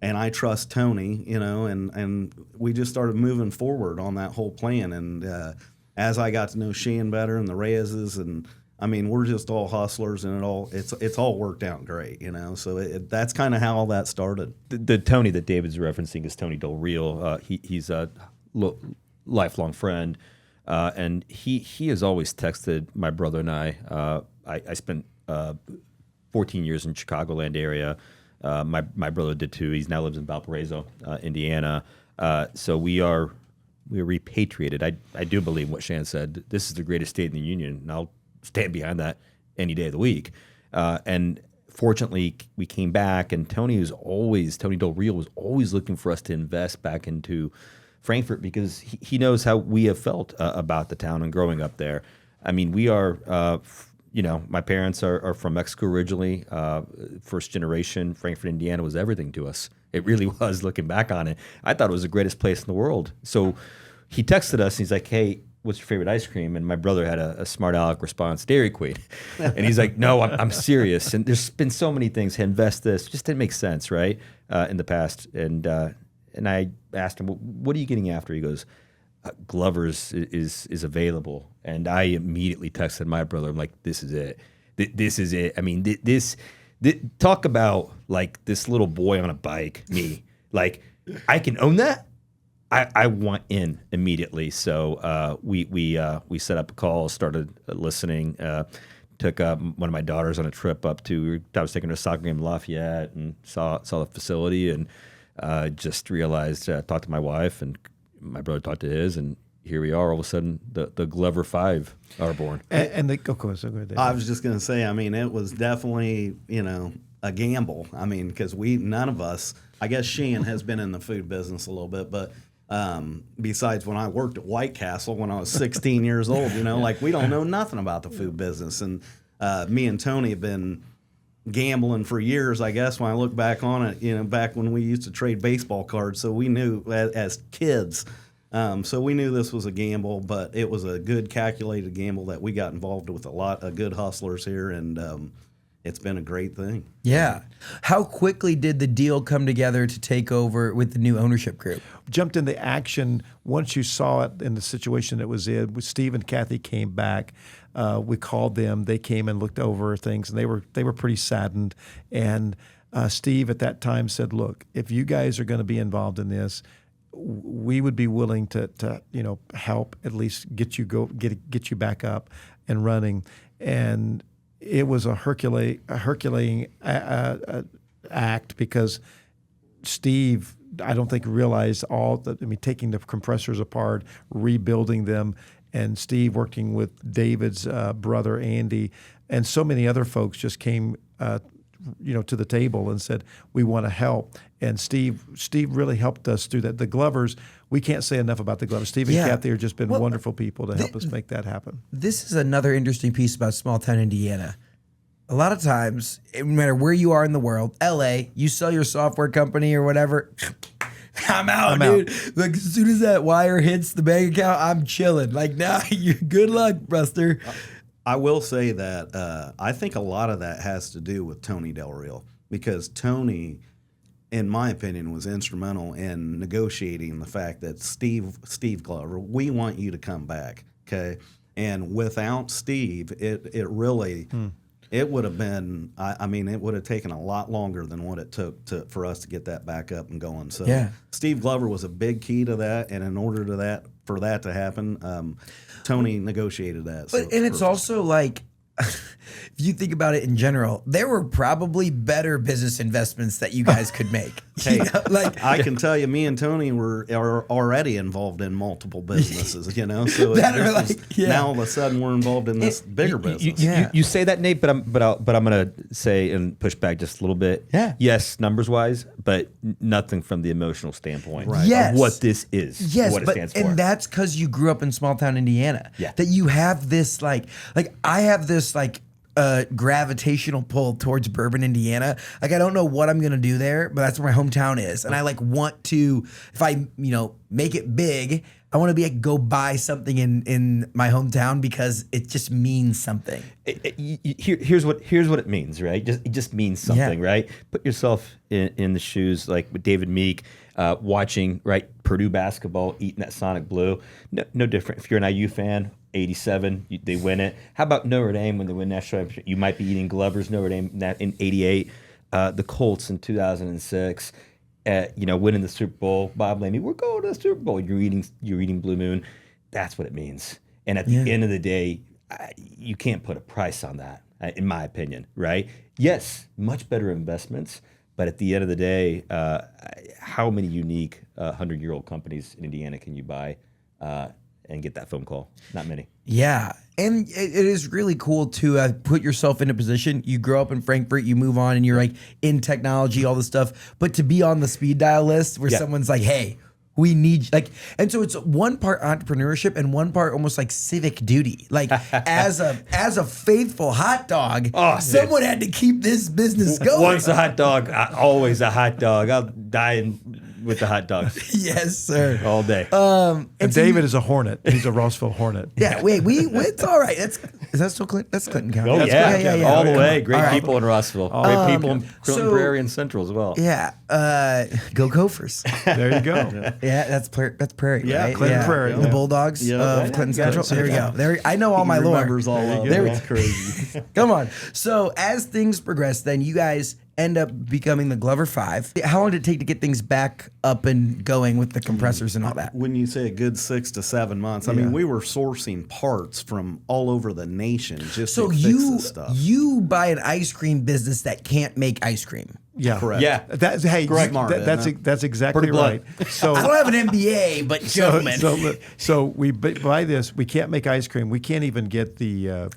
A: I trust Tony, and we just started moving forward on that whole plan. And as I got to know Shan better and the Reyeses, and I mean, we're just all hustlers, and it's all worked out great, So that's kind of how all that started.
B: The Tony that David's referencing is Tony Del Real. He's a lifelong friend, and he has always texted my brother and I. I spent 14 years in Chicagoland area. My brother did too. He's now lives in Valparaiso, Indiana. So we're repatriated. I do believe what Shan said. This is the greatest state in the union, and I'll stand behind that any day of the week. And fortunately, we came back, and Tony Del Real was always looking for us to invest back into Frankfort because he knows how we have felt about the town and growing up there. I mean, we are, my parents are from Mexico originally. First generation, Frankfort, Indiana was everything to us. It really was, looking back on it. I thought it was the greatest place in the world. So he texted us, and he's like, hey, what's your favorite ice cream? And my brother had a smart aleck response, Dairy Queen. And he's like, no, I'm serious. And there's been so many things, invest this, just didn't make sense, right, in the past. And I asked him, well, what are you getting after? He goes, Glover's is available. And I immediately texted my brother. I'm like, this is it. This is it. I mean, this talk about like this little boy on a bike, me. Like, I can own that. I want in immediately. So we set up a call, started listening. Took one of my daughters on a trip up to. I was taking her to a soccer game in Lafayette and saw the facility and just realized. Talked to my wife and my brother talked to his, and here we are. All of a sudden, the Glover 5 are born.
C: And of course,
A: I was just going to say. I mean, it was definitely a gamble. I mean, because none of us. I guess Shan has been in the food business a little bit, but. Besides when I worked at White Castle when I was 16 years old, like we don't know nothing about the food business. And me and Tony have been gambling for years, I guess, when I look back on it, back when we used to trade baseball cards. So we knew as kids, so we knew this was a gamble, but it was a good calculated gamble that we got involved with a lot of good hustlers here. And it's been a great thing.
D: Yeah. How quickly did the deal come together to take over with the new ownership group?
C: Jumped into action once you saw it in the situation it was in. Steve and Kathy came back. We called them. They came and looked over things, and they were pretty saddened. And Steve at that time said, "Look, if you guys are going to be involved in this, we would be willing to help at least get you back up and running." And it was a Herculean act because Steve, I don't think, realized taking the compressors apart, rebuilding them, and Steve working with David's brother Andy, and so many other folks just came to the table and said, we want to help. And Steve really helped us through that. The Glovers, we can't say enough about the Glovers. Steve and Kathy have just been wonderful people to help us make that happen.
D: This is another interesting piece about small town Indiana. A lot of times, no matter where you are in the world, LA, you sell your software company or whatever, I'm out, dude. Like, as soon as that wire hits the bank account, I'm chilling. Like, nah, you're good luck, Buster.
A: I will say that I think a lot of that has to do with Tony Del Real, because Tony, in my opinion, was instrumental in negotiating the fact that Steve Glover, we want you to come back, okay? And without Steve, it really it would have been. I mean, it would have taken a lot longer than what it took for us to get that back up and going. So Steve Glover was a big key to that, and in order for that to happen, Tony negotiated that.
D: But it's also like, if you think about it in general, there were probably better business investments that you guys could make.
A: Hey, I can tell you, me and Tony are already involved in multiple businesses, So now all of a sudden we're involved in this bigger business.
B: You say that, Nate, but I'm gonna say and push back just a little bit.
D: Yeah.
B: Yes, numbers wise, but nothing from the emotional standpoint.
A: Right.
D: Yes.
B: Of what this is.
D: Yes,
B: what it stands for.
D: And that's because you grew up in small town Indiana.
B: Yeah.
D: That you have this like I have this gravitational pull towards Bourbon, Indiana. Like, I don't know what I'm gonna do there, but that's where my hometown is, and I want to. If I make it big, I want to be go buy something in my hometown because it just means something.
B: Here's what it means, right? It just means something, right? Put yourself in the shoes like with David Meek, watching Purdue basketball, eating that Sonic Blue. No different. If you're an IU fan. 87, they win it. How about Notre Dame when they win national championship? You might be eating Glover's Notre Dame in 88. The Colts in 2006, winning the Super Bowl. Bob Lamey, we're going to the Super Bowl. You're eating Blue Moon. That's what it means. And at the end of the day, you can't put a price on that. in my opinion, right? Yes, much better investments, but at the end of the day, how many unique 100-year-old companies in Indiana can you buy and get that phone call? Not many.
D: Yeah. And it is really cool to put yourself in a position. You grow up in Frankfort, you move on, and you're like in technology, all this stuff. But to be on the speed dial list where someone's like, hey, we need and so it's one part entrepreneurship and one part almost like civic duty. Like as a faithful hot dog, someone had to keep this business going.
B: Once a hot dog, always a hot dog. I'll die with the hot dogs.
D: Yes, sir.
B: All day.
C: And David is a Hornet. He's a Rossville Hornet.
D: Yeah, wait, it's all right. Is that still Clinton? That's Clinton County.
B: Oh, yeah. All the way. Great
D: All
B: people in Rossville. Great people in Clinton Prairie and Central as well.
D: Yeah. Go Gophers.
C: There you go.
D: Yeah, that's Prairie.
A: Yeah,
D: right?
C: Clinton Prairie.
D: The Bulldogs of Clinton Central. There you go. I know all my
A: He
D: lore.
A: remembers all of it. It's crazy.
D: Come on. So as things progress, then you guys end up becoming the Glover 5. How long did it take to get things back up and going with the compressors and all that?
A: When you say a good 6 to 7 months, I mean, we were sourcing parts from all over the nation just
D: So
A: to fix this stuff.
D: you buy an ice cream business that can't make ice cream.
C: Yeah,
A: Correct.
B: Yeah.
C: That's that's exactly
B: Pretty blunt.
C: right. So
D: I don't have an MBA, but gentlemen.
C: so we buy this. We can't make ice cream. We can't even get the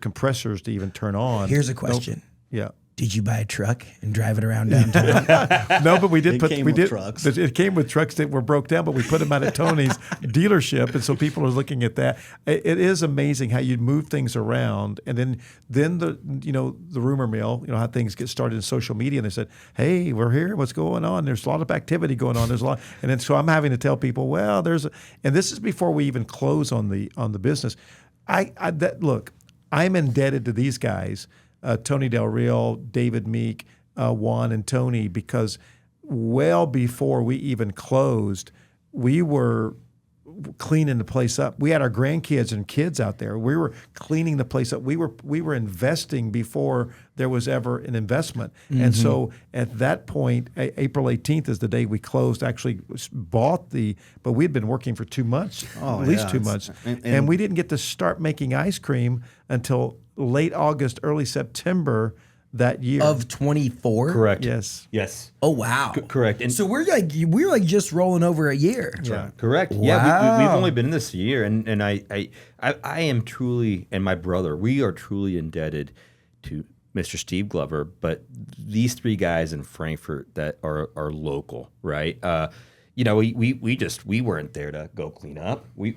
C: compressors to even turn on.
D: Here's a question.
C: Yeah.
D: Did you buy a truck and drive it around downtown?
C: No, but we did
A: It came with trucks.
C: It came with trucks that were broke down, but we put them out at Tony's dealership, and so people are looking at that. It is amazing how you move things around, and then the rumor mill, how things get started in social media, and they said, "Hey, we're here. What's going on?" There's a lot of activity going on. There's a lot, and then so I'm having to tell people, well, and this is before we even close on the business. Look, I'm indebted to these guys. Tony Del Real, David Meek, Juan, and Tony, because well before we even closed, we were cleaning the place up. We had our grandkids and kids out there. We were cleaning the place up. We were investing before there was ever an investment. Mm-hmm. And so at that point, April 18th is the day we closed, actually bought but we had been working for 2 months, at least 2 months. And we didn't get to start making ice cream until late August, early September that year.
D: Of 24?
B: Correct.
C: Yes.
D: Oh, wow.
B: Correct. And
D: so we're like just rolling over a year.
C: Yeah.
B: Correct.
D: Wow.
B: Yeah, we've only been in this a year, and I am truly, and my brother, we are truly indebted to Mr. Steve Glover, but these 3 guys in Frankfort that are local, right? We weren't there to go clean up. We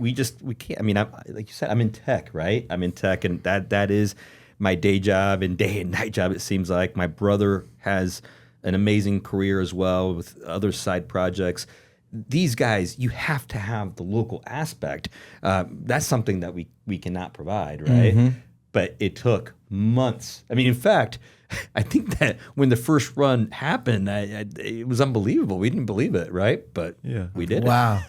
B: can't. I mean, like you said, I'm in tech, right? I'm in tech, and that is my day job and day and night job. It seems like my brother has an amazing career as well with other side projects. These guys, you have to have the local aspect. That's something that we cannot provide, right? Mm-hmm. But it took months. I mean, in fact, I think that when the first run happened, it was unbelievable. We didn't believe it, right? But we did.
D: Wow.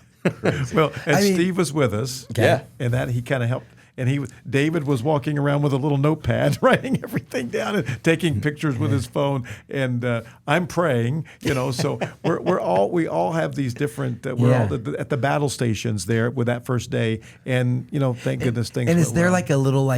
C: Well, Steve was with us.
D: Okay. Yeah.
C: And that he kind of helped. And David was walking around with a little notepad, writing everything down and taking pictures with his phone. And I'm praying, So we all have these different. We're all at the battle stations there with that first day, and thank goodness things.
D: And
C: went
D: is there
C: well.
D: like a little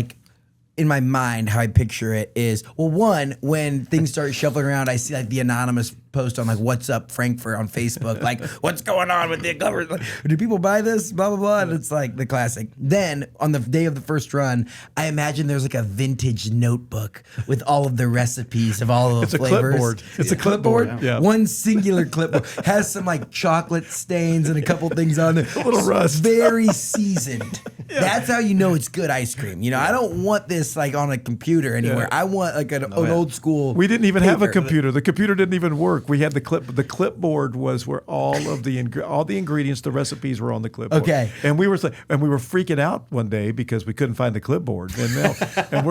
D: in my mind, how I picture it is, well, one, when things start shuffling around, I see like the anonymous post on like "What's up, Frankfort" on Facebook, like "What's going on with the government? Like, do people buy this?" Blah blah blah, and it's like the classic. Then on the day of the first run, I imagine there's like a vintage notebook with all of the recipes of all of the
C: It's a
D: flavors.
C: clipboard. It's a clipboard. Yeah.
D: One singular clipboard has some like chocolate stains and a couple things on there.
C: A little rust.
D: Very seasoned. That's how you know it's good ice cream. I don't want this like on a computer anywhere. I want like an old school.
C: We didn't even have a
D: paper.
C: computer. The computer didn't even work. We had the clipboard was where all the ingredients, the recipes were on the clipboard.
D: Okay.
C: And we were freaking out one day because we couldn't find the clipboard. And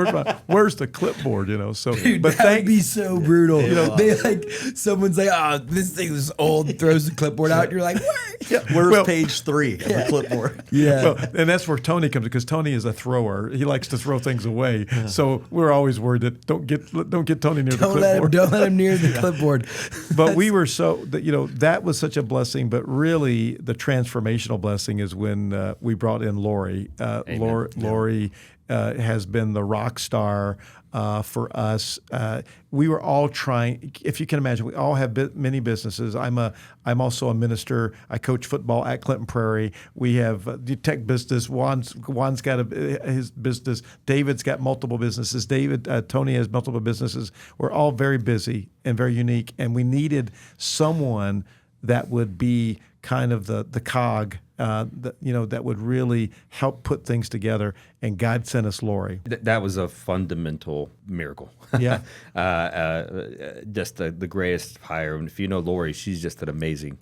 C: where's the clipboard? So
D: Dude,
C: but
D: that'd be so brutal.
C: Yeah.
D: Someone's like, "Oh, this thing is old," throws the clipboard out. And you're like, "What?"
A: Where's page 3 of the clipboard?
D: Yeah.
C: Well, and that's where Tony comes, because Tony is a thrower. He likes to throw things away. So we're always worried that don't get Tony near the clipboard.
D: Don't let him near the clipboard.
C: But we were that was such a blessing. But really, the transformational blessing is when we brought in Lori. Lori has been the rock star for us. We were all trying. If you can imagine, we all have many businesses. I'm also a minister. I coach football at Clinton Prairie. We have the tech business. Juan's got his business. David's got multiple businesses. Tony has multiple businesses. We're all very busy and very unique, and we needed someone that would be kind of the cog, that would really help put things together. And God sent us Lori.
B: That was a fundamental miracle.
C: Yeah.
B: Just the greatest hire. And if you know Lori, she's just an amazing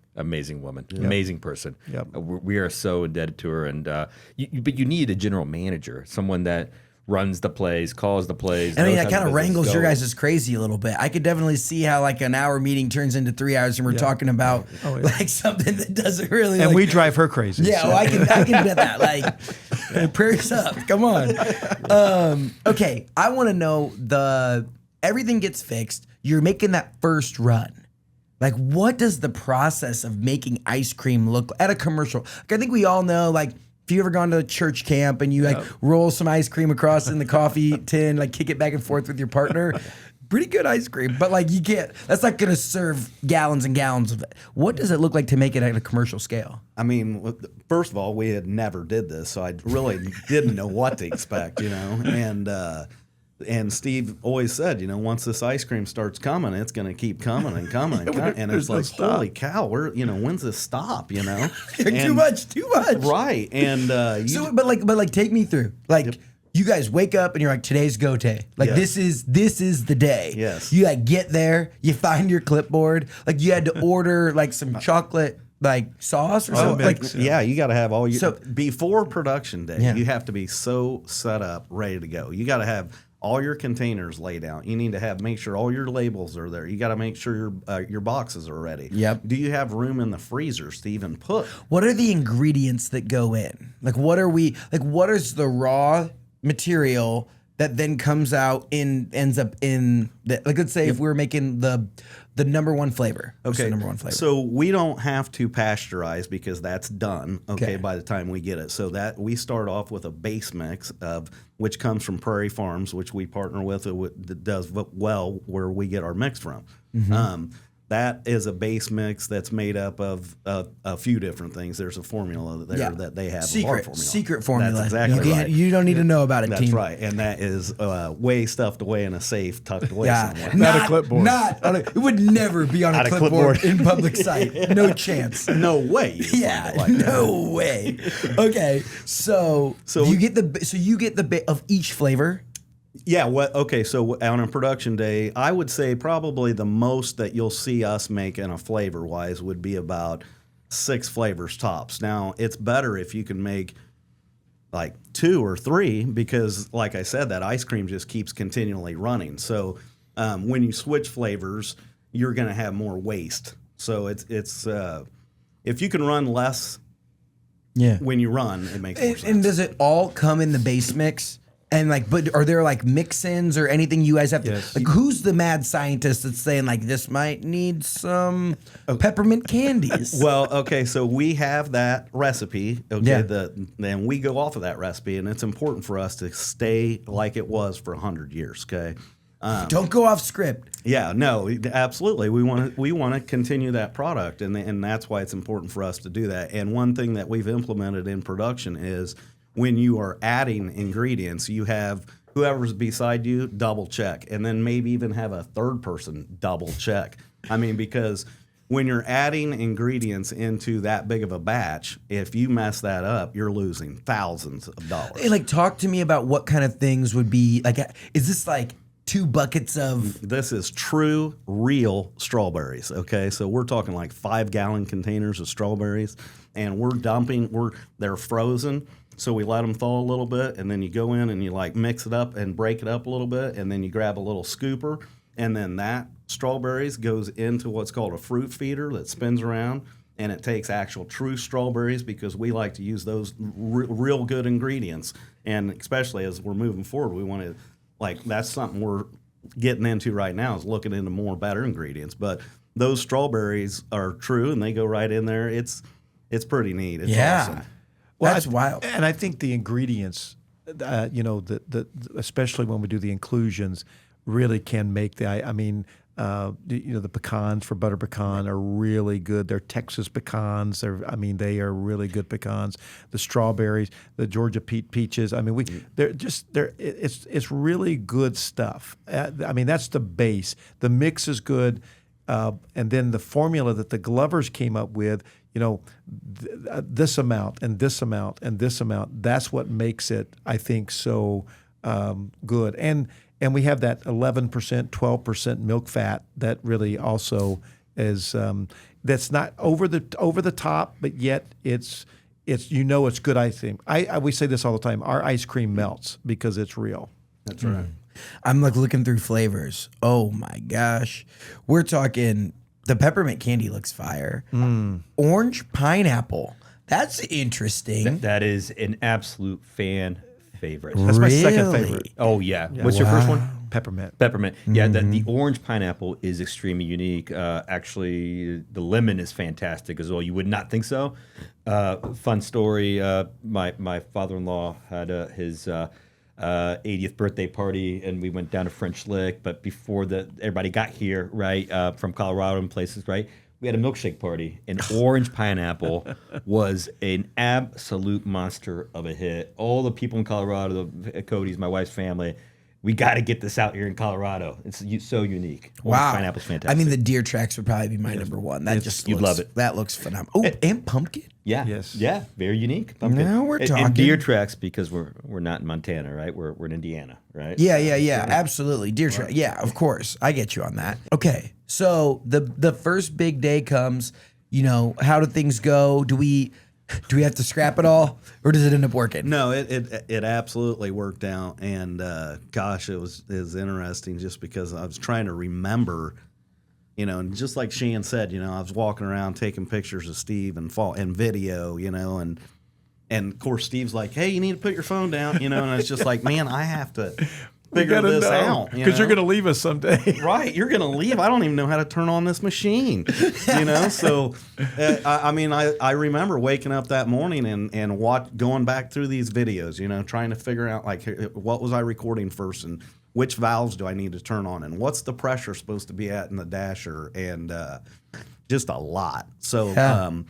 B: woman, amazing person.
C: Yep.
B: We are so indebted to her. And but you need a general manager, someone that runs the plays, calls the plays.
D: I mean, that kind of wrangles your guys' crazy a little bit. I could definitely see how like an hour meeting turns into 3 hours and we're talking about like something that doesn't really.
C: And we drive her crazy.
D: Yeah, so. I can bet that. Like, prayers up. Come on. Okay, I want to know everything gets fixed. You're making that first run. Like, what does the process of making ice cream look like at a commercial? Like, I think we all know, like, if you ever gone to a church camp and you like roll some ice cream across in the coffee tin, like kick it back and forth with your partner, pretty good ice cream. But like you can't, that's not going to serve gallons and gallons of it. What does it look like to make it at a commercial scale?
A: I mean, first of all, we had never did this, so I really didn't know what to expect, And Steve always said, once this ice cream starts coming, it's going to keep coming and coming and coming. And it's like, holy cow, when's this stop?
D: Too much.
A: Right. And
D: but take me through. Like you guys wake up and you're like, today's go day. Like this is the day.
A: Yes.
D: You like get there, you find your clipboard. Like you had to order like some chocolate like sauce or something.
C: Mix,
A: you got to have all your before production day. You have to be so set up, ready to go. You got to have all your containers laid out. You need to make sure all your labels are there. You got to make sure your boxes are ready.
D: Yep.
A: Do you have room in the freezers to even put?
D: What are the ingredients that go in? Like, what is the raw material that then ends up in like, let's say if we were making the number one flavor.
A: Okay.
D: The number one flavor.
A: So we don't have to pasteurize because that's done. Okay. By the time we get it, so that we start off with a base mix which comes from Prairie Farms, which we partner with. That does well where we get our mix from. Mm-hmm. That is a base mix that's made up of a few different things. There's a formula there that they have.
D: Secret formula.
A: That's exactly right.
D: You don't need to know about it,
A: That's
D: team.
A: right. And that is way stuffed away in a safe, tucked away somewhere.
C: Not a clipboard.
D: It would never be on a clipboard in public sight. No chance.
A: No way.
D: No way. Okay. So you get the bit of each flavor.
A: Yeah. Okay. So on a production day, I would say probably the most that you'll see us make in a flavor wise would be about 6 flavors tops. Now it's better if you can make like 2 or 3 because, like I said, that ice cream just keeps continually running. So when you switch flavors, you're going to have more waste. So it's if you can run less, when you run, it makes more sense.
D: And does it all come in the base mix? And but are there like mix-ins or anything you guys have to?
C: Yes.
D: Like, who's the mad scientist that's saying like this might need some peppermint candies?
A: Well, okay, so we have that recipe. Okay, then we go off of that recipe, and it's important for us to stay like it was for 100 years. Okay.
D: Don't go off script.
A: Yeah, no, absolutely. We want to continue that product, and that's why it's important for us to do that. And one thing that we've implemented in production is, when you are adding ingredients, you have whoever's beside you double check, and then maybe even have a third person double check. I mean, because when you're adding ingredients into that big of a batch, if you mess that up, you're losing thousands of dollars.
D: Hey, talk to me about what kind of things would be like. Is this like 2 buckets of?
A: This is true, real strawberries. Okay, so we're talking like 5-gallon containers of strawberries, and they're frozen. So we let them thaw a little bit, and then you go in and you mix it up and break it up a little bit, and then you grab a little scooper, and then that strawberries goes into what's called a fruit feeder that spins around, and it takes actual true strawberries because we like to use those real good ingredients, and especially as we're moving forward, we want to that's something we're getting into right now is looking into more better ingredients, but those strawberries are true and they go right in there. It's pretty neat. It's awesome.
D: Well, that's wild.
C: And I think the ingredients especially when we do the inclusions, really can make the pecans for butter pecan are really good. They're Texas pecans. They are really good pecans. The strawberries, the Georgia peaches. It's really good stuff. That's the base. The mix is good, and then the formula that the Glovers came up with. This amount and this amount and this amount. That's what makes it, I think, so good. And we have that 11%, 12% milk fat that really also is that's not over the top, but yet it's good. I think we say this all the time. Our ice cream melts because it's real.
A: That's right.
D: I'm looking through flavors. Oh my gosh, we're talking. The peppermint candy looks fire. Orange pineapple. That's interesting.
B: That is an absolute fan favorite.
C: That's my second favorite.
B: Oh yeah. What's your first one?
C: Peppermint.
B: Peppermint. Yeah, the orange pineapple is extremely unique. Actually, the lemon is fantastic as well. You would not think so. Fun story. My father-in-law had his 80th birthday party, and we went down to French Lick. But before everybody got here, right, from Colorado and places, right, we had a milkshake party, and orange pineapple was an absolute monster of a hit. All the people in Colorado, Cody's, my wife's family, we got to get this out here in Colorado. It's so unique. Orange pineapple's fantastic.
D: The deer tracks would probably be my number one.
B: You'd love it.
D: That looks phenomenal. Oh, and pumpkin.
B: Yeah.
C: Yes.
B: Yeah. Very unique. Pumpkin.
D: Now we're talking.
B: And deer tracks, because we're not in Montana, right? We're in Indiana, right?
D: Yeah. Absolutely. Deer track. Yeah, of course. I get you on that. Okay. So the first big day comes. How do things go? Do we have to scrap it all, or does it end up working?
A: No, it absolutely worked out, and gosh, it was interesting just because I was trying to remember, and just like Shan said, I was walking around taking pictures of Steve and video, and of course Steve's like, hey, you need to put your phone down, and it's just like, man, I have to figure this out
C: because you're going to leave us someday.
A: Right, you're going to leave. I don't even know how to turn on this machine, So, I remember waking up that morning and going back through these videos, trying to figure out what was I recording first and which valves do I need to turn on and what's the pressure supposed to be at in the dasher and just a lot. So,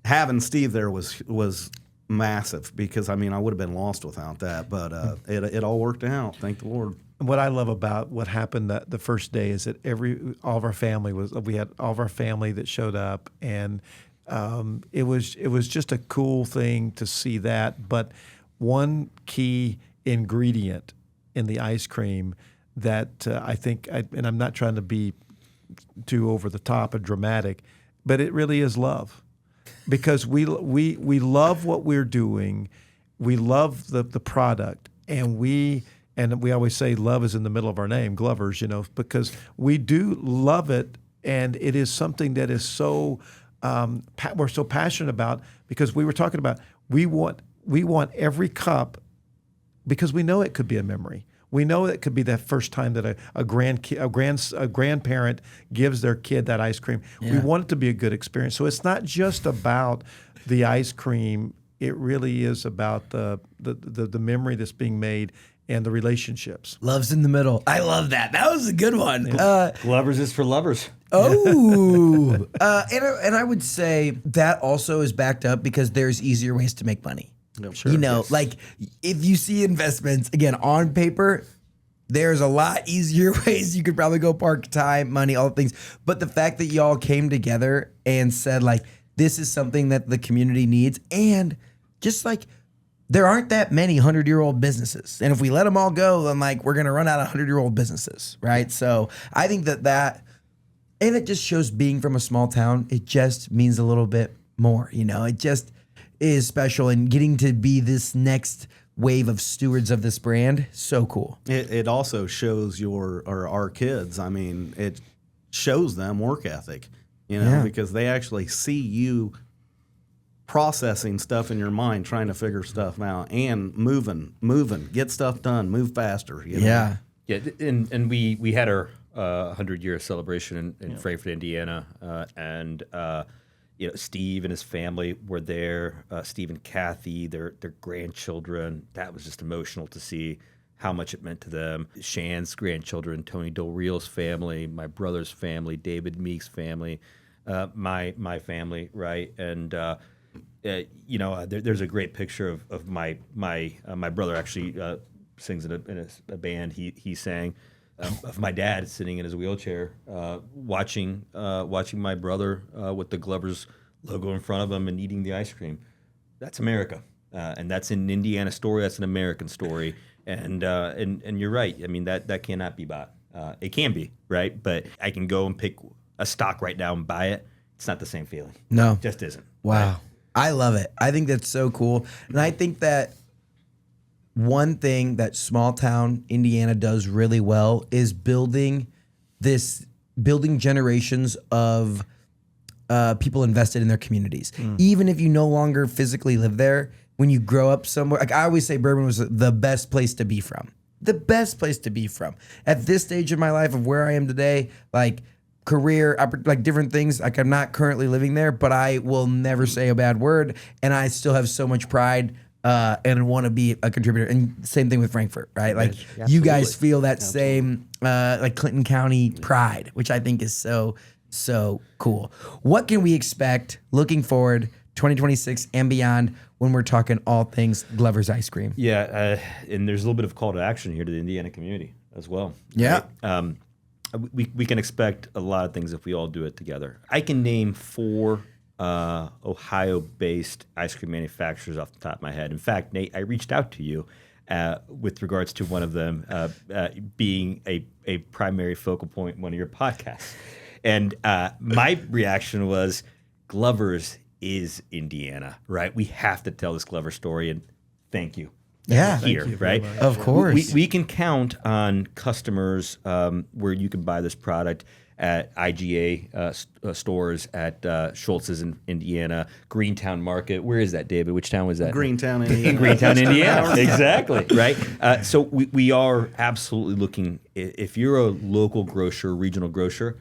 A: having Steve there was massive because I would have been lost without that, but it all worked out. Thank the Lord.
C: What I love about what happened the first day is that all of our family that showed up, and it was just a cool thing to see that. But one key ingredient in the ice cream that I think, and I'm not trying to be too over the top or dramatic, but it really is love. Because we love what we're doing, we love the product, and we always say love is in the middle of our name, Glovers, because we do love it, and it is something that is so we're so passionate about, because we were talking about we want every cup because we know it could be a memory. We know it could be that first time that a grandparent gives their kid that ice cream. Yeah. We want it to be a good experience. So it's not just about the ice cream. It really is about the memory that's being made and the relationships.
D: Love's in the middle. I love that. That was a good one.
B: Yeah. Glovers is for lovers.
D: Oh, and I would say that also is backed up because there's easier ways to make money.
A: Sure.
D: Like if you see investments, again, on paper, there's a lot easier ways you could probably go park time, money, all the things. But the fact that y'all came together and said, this is something that the community needs. And just there aren't that many 100-year-old businesses. And if we let them all go, then we're going to run out of 100-year-old businesses, right? So I think that, and it just shows being from a small town, it just means a little bit more, it just is special, and getting to be this next wave of stewards of this brand, so cool.
A: It also shows our kids. It shows them work ethic, because they actually see you processing stuff in your mind, trying to figure stuff out, and moving, get stuff done, move faster.
D: Yeah.
B: Yeah, and we had our 100-year celebration in Frankfort, Indiana, and Steve and his family were there. Steve and Kathy, their grandchildren. That was just emotional to see how much it meant to them. Shan's grandchildren, Tony Reyes' family, my brother's family, David Meek's family, my family, right? And there's a great picture of my brother actually sings in a band. He sang of my dad sitting in his wheelchair, watching my brother with the Glover's logo in front of him and eating the ice cream. That's America, and that's an Indiana story. That's an American story. And you're right. I mean, that cannot be bought. It can be, right? But I can go and pick a stock right now and buy it. It's not the same feeling.
D: No.
B: It just isn't.
D: Wow.
B: Right?
D: I love it. I think that's so cool. And I think that one thing that small town Indiana does really well is building generations of people invested in their communities. Even if you no longer physically live there, when you grow up somewhere, like I always say Bourbon was the best place to be from. The best place to be from. At this stage of my life of where I am today, like career, like different things, like I'm not currently living there, but I will never say a bad word. And I still have so much pride and want to be a contributor. And same thing with Frankfort, right? Like you guys feel that same like Clinton County pride, which I think is so cool. What can we expect looking forward 2026 and beyond when we're talking all things Glover's ice cream?
B: Yeah, and there's a little bit of call to action here to the Indiana community as well.
D: Yeah.
B: Right? We can expect a lot of things if we all do it together. I can name 4 Ohio-based ice cream manufacturers off the top of my head. In fact, Nate, I reached out to you with regards to one of them being a primary focal point in one of your podcasts. And my reaction was, Glover's is Indiana, right? We have to tell this Glover story, and thank you.
D: Yeah.
B: Here, right?
D: Of course.
B: We can count on customers where you can buy this product at IGA stores, at Schultz's in Indiana, Greentown Market. Where is that, David? Which town was that?
A: Greentown,
B: In
A: Indiana.
B: Greentown, Indiana. Exactly, right? So we are absolutely looking, if you're a local grocer, regional grocer,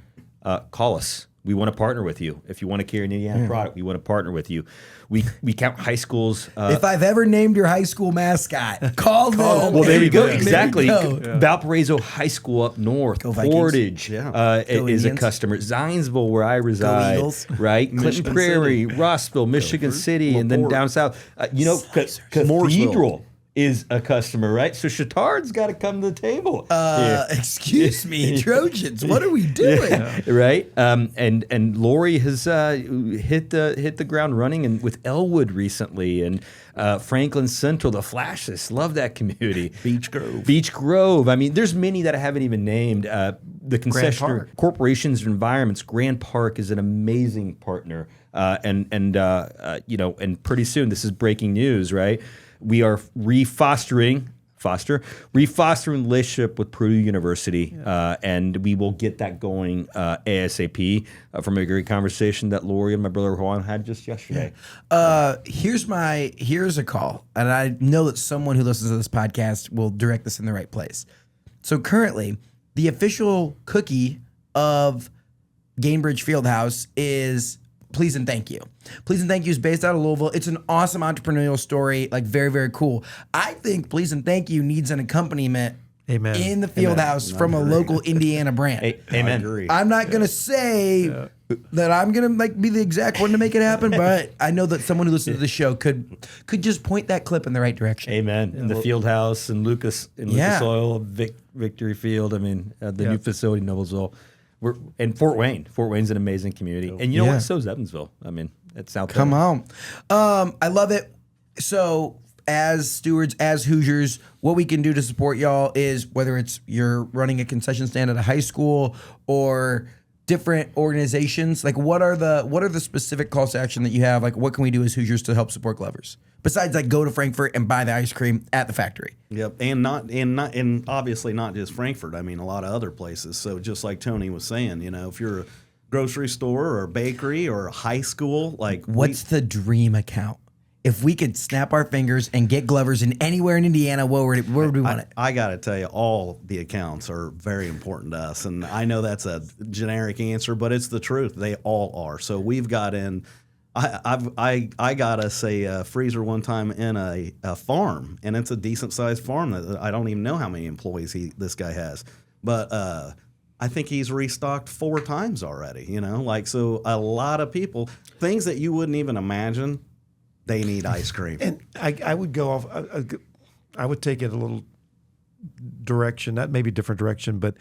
B: call us. We want to partner with you. If you want to carry an Indiana product, we want to partner with you. We count high schools.
D: If I've ever named your high school mascot, call them.
B: Well, there you go.
D: There you
B: Exactly.
D: go.
B: Valparaiso High School up north.
D: Go Vikings.
B: Portage
A: Yeah.
D: Go
B: is a
D: Indians.
B: customer. Zionsville, where I reside.
D: Eagles.
B: Right? Clinton
A: Michigan
B: Prairie,
A: City.
B: Rossville, Michigan City, and then
A: LaPorte.
B: down south. Cathedral is a customer, right? So Chatard's got to come to the table.
D: Excuse me, Trojans, what are we doing?
B: Right? And Lori has hit the ground running, and with Elwood recently, and Franklin Central, the Flashes, love that community. Beach Grove. I mean, there's many that I haven't even named. The concessionaire corporations and environments. Grand Park is an amazing partner, and pretty soon, this is breaking news, right? We are refostering relationship with Purdue University, and we will get that going ASAP from a great conversation that Lori and my brother Juan had just yesterday.
D: Here's a call, and I know that someone who listens to this podcast will direct this in the right place. So currently, the official cookie of Gainbridge Fieldhouse is Please and Thank You. Please and Thank You is based out of Louisville. It's an awesome entrepreneurial story, like very, very cool. I think Please and Thank You needs an accompaniment
C: Amen.
D: in the Fieldhouse from a local Indiana brand.
B: Amen.
A: I agree.
D: I'm not gonna say that I'm gonna be the exact one to make it happen, but I know that someone who listens to the show could just point that clip in the right direction.
B: Amen. In the Fieldhouse and Lucas Oil, Victory Field. I mean, the new facility, Noblesville. And Fort Wayne. Fort Wayne's an amazing community. And you know what? So is Evansville. I mean, it's out there.
D: Come on. I love it. So as stewards, as Hoosiers, what we can do to support y'all is whether it's you're running a concession stand at a high school or different organizations, like what are the specific calls to action that you have? Like what can we do as Hoosiers to help support Glover's? Besides like go to Frankfort and buy the ice cream at the factory.
A: Yep, and obviously not just Frankfort. I mean, a lot of other places. So just like Tony was saying, if you're a grocery store or a bakery or a high school, like
D: what's the dream account? If we could snap our fingers and get Glover's in anywhere in Indiana, where would we want it?
A: I got to tell you, all the accounts are very important to us, and I know that's a generic answer, but it's the truth. They all are. So we've got in I got us a freezer one time in a farm, and it's a decent sized farm that I don't even know how many employees this guy has, but I think he's restocked 4 times already. So a lot of people, things that you wouldn't even imagine, they need ice cream.
C: And I would go off. I would take it a little direction, not maybe different direction, but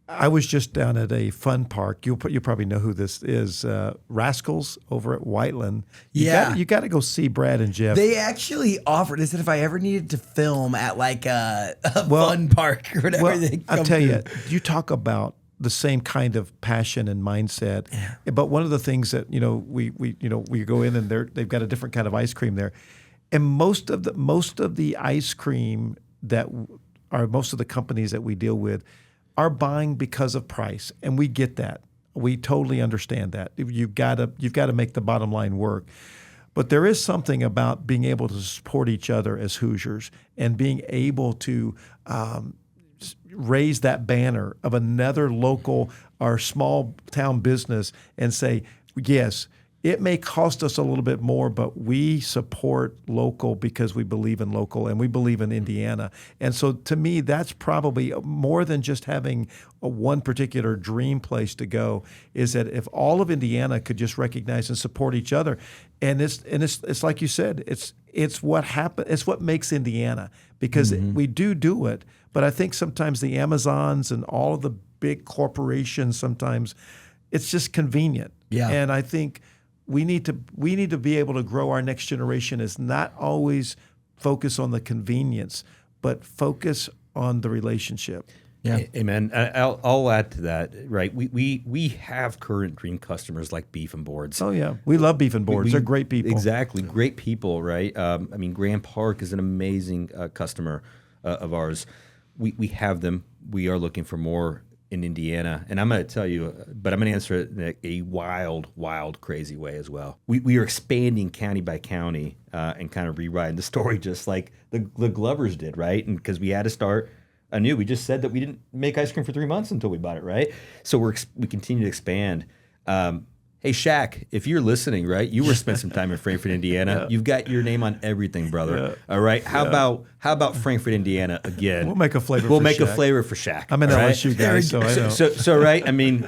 C: I was just down at a fun park. You probably know who this is, Rascals over at Whiteland. You got to go see Brad and Jeff.
D: They actually offered. They said if I ever needed to film at like a fun park or whatever,
C: I'll tell you, you talk about the same kind of passion and mindset. Yeah. But one of the things that we go in and they've got a different kind of ice cream there, and most of the ice cream that are most of the companies that we deal with are buying because of price, and we get that. We totally understand that. You've got to make the bottom line work. But there is something about being able to support each other as Hoosiers and being able to raise that banner of another local or small town business and say, yes, it may cost us a little bit more, but we support local because we believe in local and we believe in Indiana. And so to me, that's probably more than just having one particular dream place to go, is that if all of Indiana could just recognize and support each other, and it's like you said, it's what happen, it's what makes Indiana, because we do it. But I think sometimes the Amazons and all of the big corporations, sometimes it's just convenient.
D: Yeah.
C: And I think we need to be able to grow our next generation, is not always focus on the convenience, but focus on the relationship.
B: Yeah, amen. I'll add to that. Right, we have current dream customers like Beef and Boards.
C: Oh yeah, we love Beef and Boards. They're great people.
B: Exactly, great people. Right. Grand Park is an amazing customer of ours. We have them. We are looking for more in Indiana, and I'm going to tell you, but I'm going to answer it in a wild, crazy way as well. We are expanding county by county and kind of rewriting the story, just like the Glovers did, right? And because we had to start anew. We just said that we didn't make ice cream for 3 months until we bought it, right? So we continue to expand. Hey, Shaq, if you're listening, right, you were spent some time in Frankfort, Indiana. Yeah. You've got your name on everything, brother. Yeah. All right. How about Frankfort, Indiana again?
C: We'll make a flavor.
B: A flavor for Shaq.
C: I'm an LSU guy, so I know.
B: So right.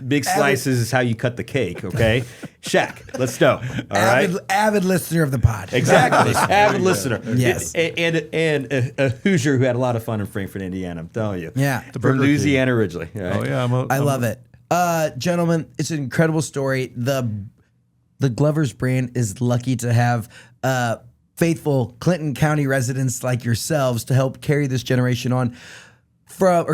B: Big slices is how you cut the cake. Okay, Shaq, let's go. All right.
D: Avid listener of the pod.
B: Exactly. Avid listener.
D: Yes.
B: And a Hoosier who had a lot of fun in Frankfort, Indiana. I'm telling you.
D: Yeah.
B: From Louisiana originally. Right?
C: Oh yeah.
D: I love it. Gentlemen, it's an incredible story. The Glovers brand is lucky to have faithful Clinton County residents like yourselves to help carry this generation on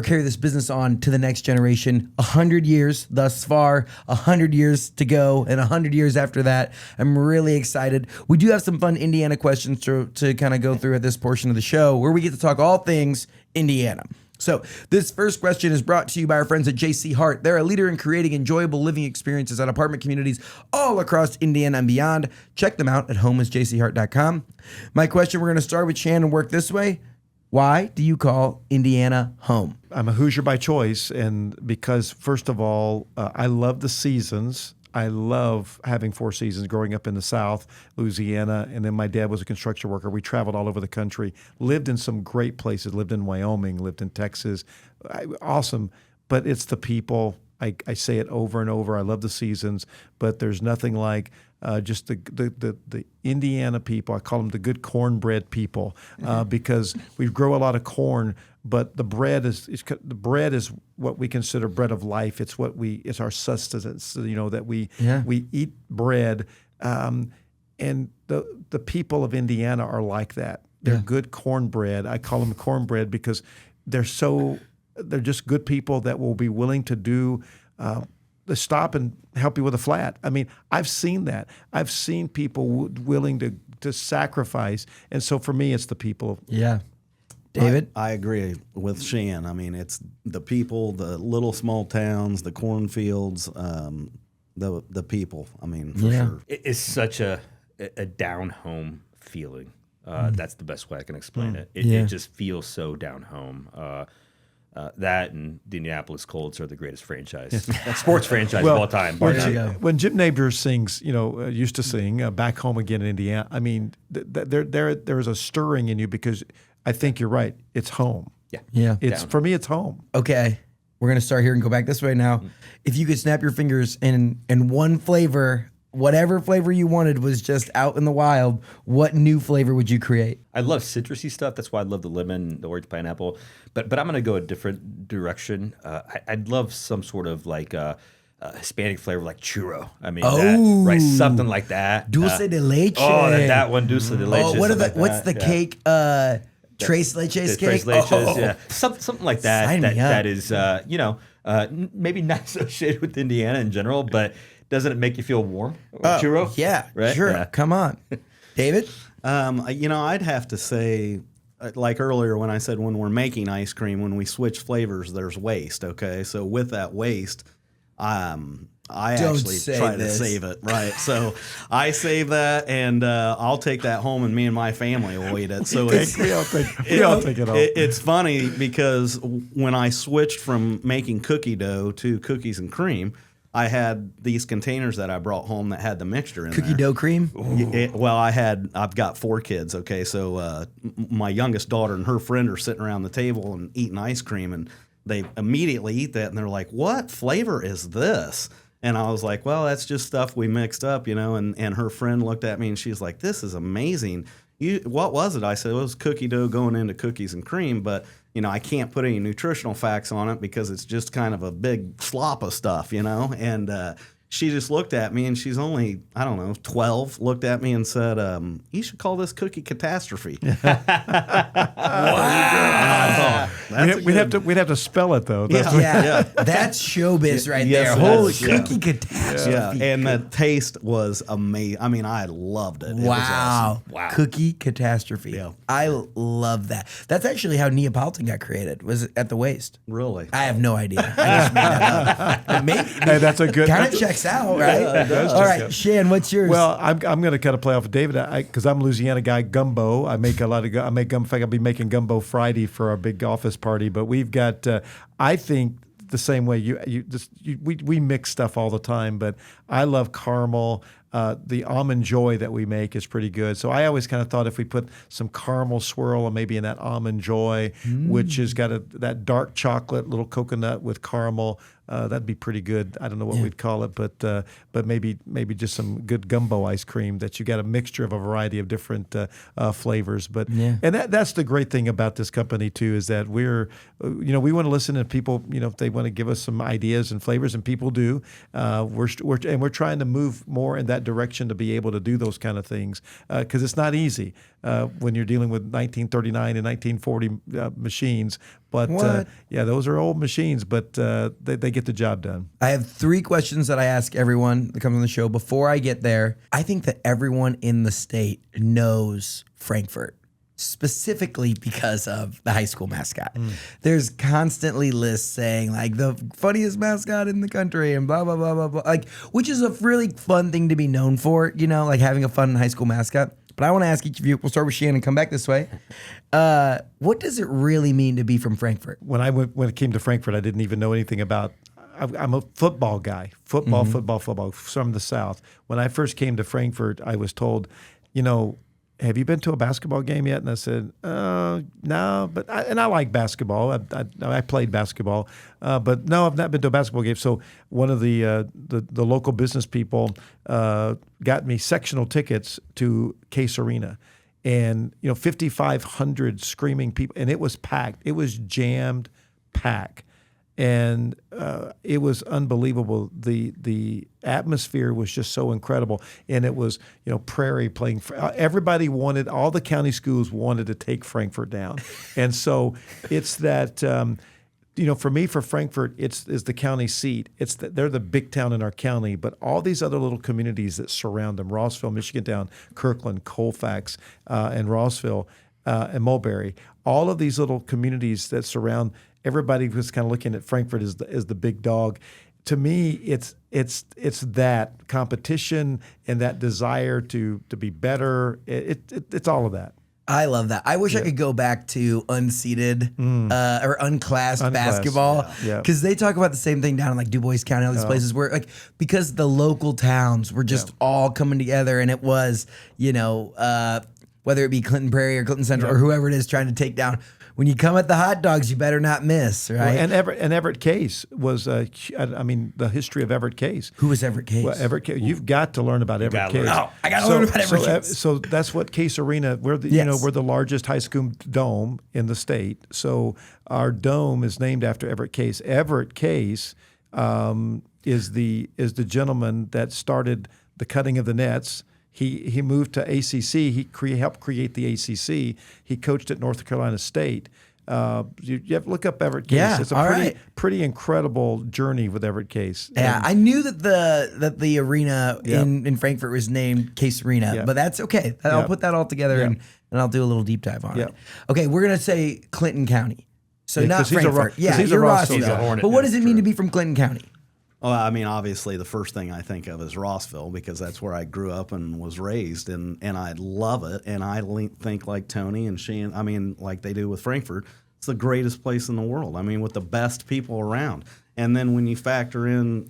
D: carry this business on to the next generation. 100 years thus far, 100 years to go, and 100 years after that. I'm really excited. We do have some fun Indiana questions to kind of go through at this portion of the show, where we get to talk all things Indiana. So this first question is brought to you by our friends at JC Hart. They're a leader in creating enjoyable living experiences at apartment communities all across Indiana and beyond. Check them out at homeisjchart.com. My question, we're going to start with Shan and work this way. Why do you call Indiana home?
C: I'm a Hoosier by choice, and because, first of all, I love the seasons. I love having 4 seasons growing up in the South, Louisiana, and then my dad was a construction worker. We traveled all over the country, lived in some great places, lived in Wyoming, lived in Texas. Awesome. But it's the people. I say it over and over. I love the seasons, but there's nothing like just the Indiana people. I call them the good cornbread people because we grow a lot of corn, but the bread is what we consider bread of life. It's our sustenance. That we eat bread, and the people of Indiana are like that. They're good cornbread. I call them cornbread because they're just good people that will be willing to do. To stop and help you with a flat. I've seen that. I've seen people willing to sacrifice, and so for me, it's the people.
D: Yeah. David?
A: I agree with Shan. It's the people, the little small towns, the cornfields, the people. For sure.
B: It's such a down home feeling. That's the best way I can explain it. It just feels so down home. That and the Indianapolis Colts are the greatest sports franchise of all time.
C: When Jim Nabors sings, used to sing "Back Home Again in Indiana," I mean, there is a stirring in you because I think you're right. It's home.
D: Yeah.
C: For me, it's home.
D: Okay, we're gonna start here and go back this way now. If you could snap your fingers and one flavor, whatever flavor you wanted was just out in the wild, what new flavor would you create?
B: I love citrusy stuff. That's why I love the lemon, the orange pineapple. But I'm going to go a different direction. I'd love some sort of like Hispanic flavor, like churro. I mean, something like that.
D: Dulce de leche.
B: Oh, that one, dulce de leche.
D: Oh, what's the cake? Tres leches cake.
B: Tres leches, yeah, something like that.
D: Sign me up.
B: That is, maybe not associated with Indiana in general, but doesn't it make you feel warm? Churro?
D: Yeah,
B: right?
D: Sure.
B: Yeah.
D: Come on, David.
A: I'd have to say, like earlier when I said when we're making ice cream, when we switch flavors, there's waste. Okay, so with that waste, I actually try to save it. Right, so I save that, and I'll take that home, and me and my family will eat it. So
C: we all take it home.
A: It's funny because when I switched from making cookie dough to cookies and cream, I had these containers that I brought home that had the mixture in
D: Cookie dough cream?
A: I've got 4 kids, okay? So my youngest daughter and her friend are sitting around the table and eating ice cream, and they immediately eat that, and they're like, what flavor is this? And I was like, well, that's just stuff we mixed up, and her friend looked at me, and she's like, this is amazing. What was it? I said, it was cookie dough going into cookies and cream, but I can't put any nutritional facts on it because it's just kind of a big slop of stuff, and she just looked at me, and she's only, 12, looked at me and said, you should call this cookie catastrophe.
D: Wow.
C: We'd have to spell it though.
D: Yeah. That's showbiz right there. Holy cookie catastrophe.
A: Yeah, and the taste was amazing. I mean, I loved it. It was awesome.
D: Wow. Cookie catastrophe.
A: Yeah.
D: I love that. That's actually how Neapolitan got created, was at the waist.
A: Really?
D: I have no idea. I just made that up. Maybe,
C: Hey, that's a good.
D: kind of checks out, right? All right, Shan, what's yours?
C: Well, I'm going to kind of play off of David because I'm a Louisiana guy. Gumbo. I make a lot of. I make gumbo. In fact, I'll be making gumbo Friday for our big office party. But we've got. I think the same way we mix stuff all the time. But I love caramel. The almond joy that we make is pretty good. So I always kind of thought if we put some caramel swirl and maybe in that almond joy, which has got that dark chocolate, little coconut with caramel, that'd be pretty good. I don't know what we'd call it, but maybe just some good gumbo ice cream that you got a mixture of a variety of different flavors. But and that's the great thing about this company too is that we want to listen to people. If they want to give us some ideas and flavors, and people do, we're trying to move more in that direction to be able to do those kind of things because it's not easy when you're dealing with 1939 and 1940 machines. But those are old machines, but they get the job done.
D: I have 3 questions that I ask everyone that comes on the show. Before I get there, I think that everyone in the state knows Frankfort, specifically because of the high school mascot. There's constantly lists saying like the funniest mascot in the country and blah, blah, blah, blah, blah. Like, which is a really fun thing to be known for, like having a fun high school mascot. But I want to ask each of you, we'll start with Shannon, come back this way. What does it really mean to be from Frankfort?
C: When it came to Frankfort, I didn't even know anything about. I'm a football guy, football from the South. When I first came to Frankfort, I was told, have you been to a basketball game yet? And I said, no, but I like basketball. I played basketball, but no, I've not been to a basketball game. So one of the local business people got me sectional tickets to Case Arena, and 5,500 screaming people, and it was packed. It was jammed, packed. And it was unbelievable. The atmosphere was just so incredible, and it was Prairie playing. Everybody wanted, all the county schools wanted to take Frankfort down, and so it's that. For me, for Frankfort, is the county seat. They're the big town in our county, but all these other little communities that surround them: Rossville, Michigantown, Kirkland, Colfax, and Rossville, and Mulberry. All of these little communities that surround. Everybody was kind of looking at Frankfort as the big dog. To me, it's that competition and that desire to be better. It's all of that.
D: I love that. I wish I could go back to unseated or unclassed basketball because they talk about the same thing down in like Du Bois County, all these places where like because the local towns were just all coming together and it was whether it be Clinton Prairie or Clinton Central or whoever it is trying to take down. When you come at the hot dogs, you better not miss, right?
C: Well, and Everett Case was, the history of Everett Case.
D: Who was Everett Case?
C: Well, Everett Case. You've got to learn about Everett Case.
D: Oh, I got to learn about Everett Case.
C: So that's what Case Arena. We're the largest high school dome in the state. So our dome is named after Everett Case. Everett Case is the gentleman that started the cutting of the nets. He moved to ACC. He helped create the ACC. He coached at North Carolina State. You have to look up Everett Case.
D: Yeah,
C: it's a pretty incredible journey with Everett Case.
D: Yeah, I knew that the arena in Frankfort was named Case Arena, but that's okay. I'll put that all together and I'll do a little deep dive on it. Okay, we're gonna say Clinton County. So not Frankfort.
C: He's a
D: Rossville. But what does it mean to be from Clinton County?
A: Well, I mean, obviously, the first thing I think of is Rossville because that's where I grew up and was raised, and I love it. And I think like Tony and Shan, I mean, like they do with Frankfort, it's the greatest place in the world. I mean, with the best people around. And then when you factor in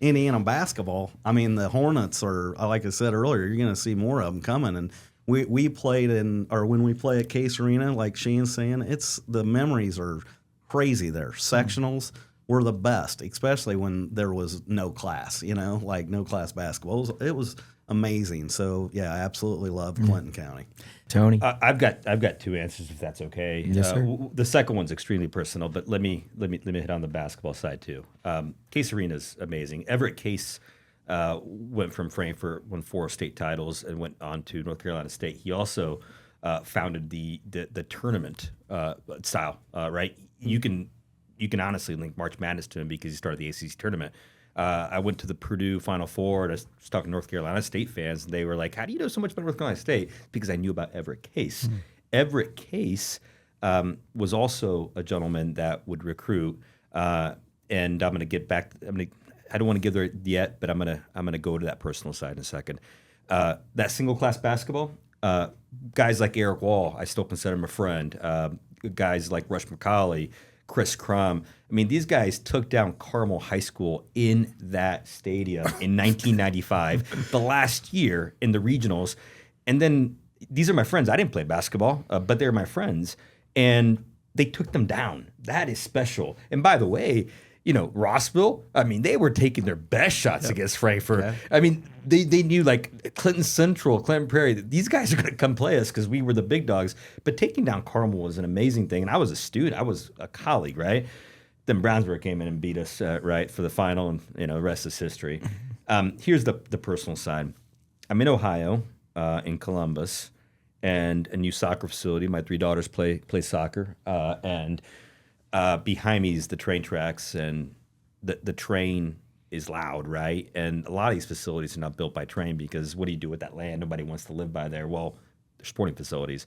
A: Indiana basketball, I mean, the Hornets are, like I said earlier, you're going to see more of them coming. And we played when we play at Case Arena, like Shan's saying, the memories are crazy there. Sectionals. Were the best, especially when there was no class, like no class basketball. It was amazing. So yeah, I absolutely love Clinton County.
B: Tony, I've got two answers if that's okay.
D: Yes, sir.
B: The second one's extremely personal, but let me hit on the basketball side too. Case Arena's amazing. Everett Case went from Frankfort, won 4 state titles, and went on to North Carolina State. He also founded the tournament style. Right, you can honestly link March Madness to him because he started the ACC tournament. I went to the Purdue Final Four, and I was talking to North Carolina State fans, and they were like, how do you know so much about North Carolina State? Because I knew about Everett Case. Everett Case was also a gentleman that would recruit, and I'm going to get back. I don't want to give there yet, but I'm gonna go to that personal side in a second. That single class basketball, guys like Eric Wall, I still consider him a friend. Guys like Rush McCauley, Chris Crum. I mean, these guys took down Carmel High School in that stadium in 1995, the last year in the regionals. And then these are my friends. I didn't play basketball, but they're my friends. And they took them down. That is special. And by the way, Rossville, I mean, they were taking their best shots against Frankfort. Yeah. I mean, they knew like Clinton Central, Clinton Prairie, these guys are going to come play us because we were the big dogs. But taking down Carmel was an amazing thing. And I was a student. I was a colleague, right? Then Brownsburg came in and beat us, right, for the final. And, the rest is history. Here's the personal side. I'm in Ohio, in Columbus, and a new soccer facility. My 3 daughters play soccer. And behind me is the train tracks, and the train is loud, right? And a lot of these facilities are not built by train because what do you do with that land? Nobody wants to live by there. Well, they're sporting facilities.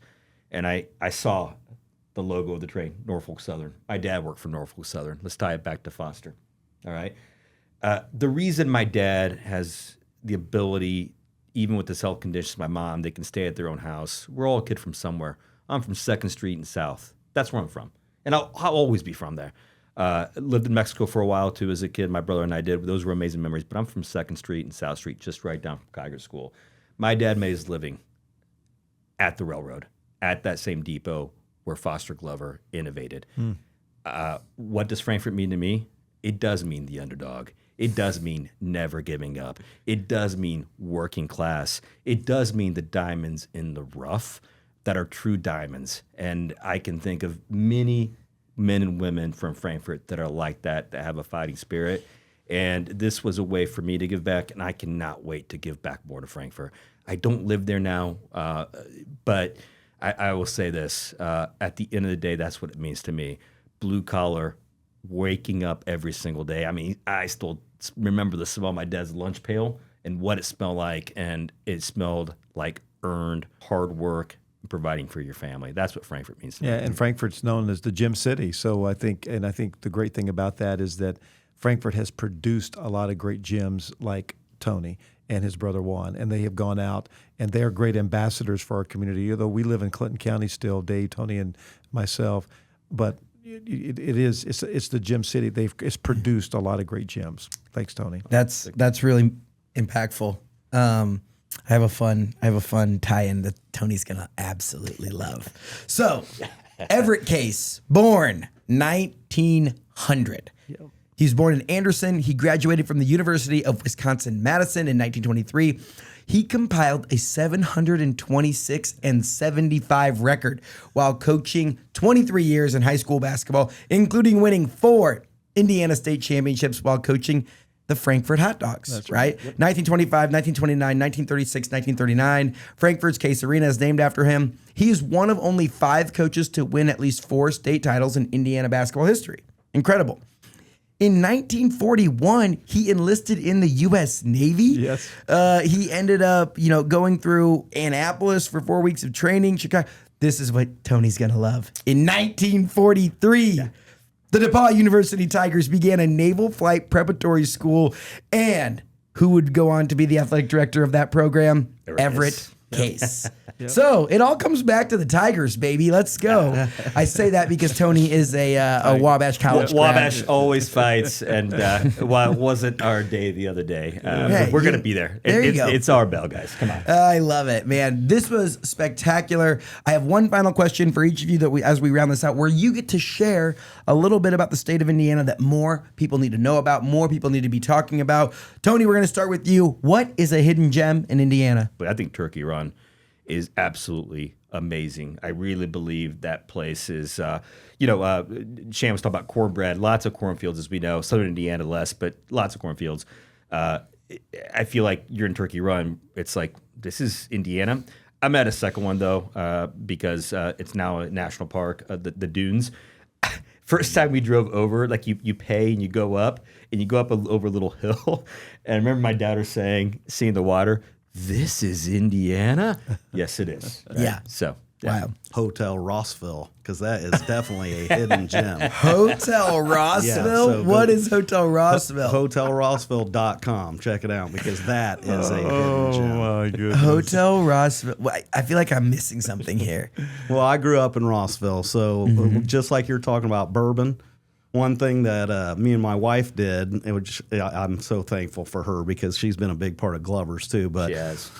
B: And I saw the logo of the train, Norfolk Southern. My dad worked for Norfolk Southern. Let's tie it back to Foster, all right? The reason my dad has the ability, even with this health conditions, my mom, they can stay at their own house. We're all a kid from somewhere. I'm from 2nd Street and South. That's where I'm from. And I'll always be from there. Lived in Mexico for a while, too, as a kid. My brother and I did. Those were amazing memories. But I'm from 2nd Street and South Street, just right down from Kiger School. My dad made his living at the railroad, at that same depot where Foster Glover innovated. What does Frankfort mean to me? It does mean the underdog. It does mean never giving up. It does mean working class. It does mean the diamonds in the rough that are true diamonds. And I can think of many men and women from Frankfort that are like that have a fighting spirit. And this was a way for me to give back, and I cannot wait to give back more to Frankfort. I don't live there now, but I will say this. At the end of the day, that's what it means to me. Blue collar, waking up every single day. I mean, I still remember the smell of my dad's lunch pail and what it smelled like, and it smelled like earned hard work, providing for your family. That's what Frankfort means to me.
C: Yeah, and Frankfort's known as the Gym City. So I think the great thing about that is that Frankfort has produced a lot of great gyms like Tony. and his brother Juan, and they have gone out, and they are great ambassadors for our community. Although we live in Clinton County still, Dave, Tony, and myself, but it's the gym city. It's produced a lot of great gyms. Thanks, Tony.
D: That's really impactful. I have a fun tie-in that Tony's gonna absolutely love. So, Everett Case, born 1900. Yep. He was born in Anderson. He graduated from the University of Wisconsin-Madison in 1923. He compiled a 726-75 record while coaching 23 years in high school basketball, including winning 4 Indiana State championships while coaching the Frankfort Hot Dogs. That's right. Yep. 1925, 1929, 1936, 1939. Frankfort's Case Arena is named after him. He is one of only 5 coaches to win at least 4 state titles in Indiana basketball history. Incredible. In 1941, he enlisted in the U.S. Navy. Yes. He ended up, going through Annapolis for 4 weeks of training. Chicago. This is what Tony's gonna love. In 1943, the DePauw University Tigers began a naval flight preparatory school, and who would go on to be the athletic director of that program? Everett Case. Yep. So it all comes back to the Tigers, baby. Let's go. I say that because Tony is a Wabash College grad.
B: Wabash always fights, and while it wasn't our day the other day, we're going to be there.
D: There you go.
B: It's our bell, guys. Come on.
D: I love it, man. This was spectacular. I have one final question for each of you as we round this out, where you get to share a little bit about the state of Indiana that more people need to know about, more people need to be talking about. Tony, we're going to start with you. What is a hidden gem in Indiana?
B: But I think Turkey Run is absolutely amazing. I really believe that place is, Shan was talking about cornbread, lots of cornfields, as we know. Southern Indiana less, but lots of cornfields. I feel like you're in Turkey Run. It's like, this is Indiana. I'm at a second one, though, because it's now a national park, the Dunes. First time we drove over, like you pay and you go up over a little hill. And I remember my daughter seeing the water, this is Indiana? Yes, it is. Right?
D: Yeah.
B: So,
D: wow.
A: Hotel Rossville, because that is definitely a hidden gem.
D: Hotel Rossville? What is Hotel Rossville?
A: HotelRossville.com. Check it out, because that is a hidden gem.
C: Oh, my goodness.
D: Hotel Rossville. I feel like I'm missing something here.
A: Well, I grew up in Rossville, so just like you're talking about bourbon, one thing that me and my wife did, I'm so thankful for her because she's been a big part of Glover's too. But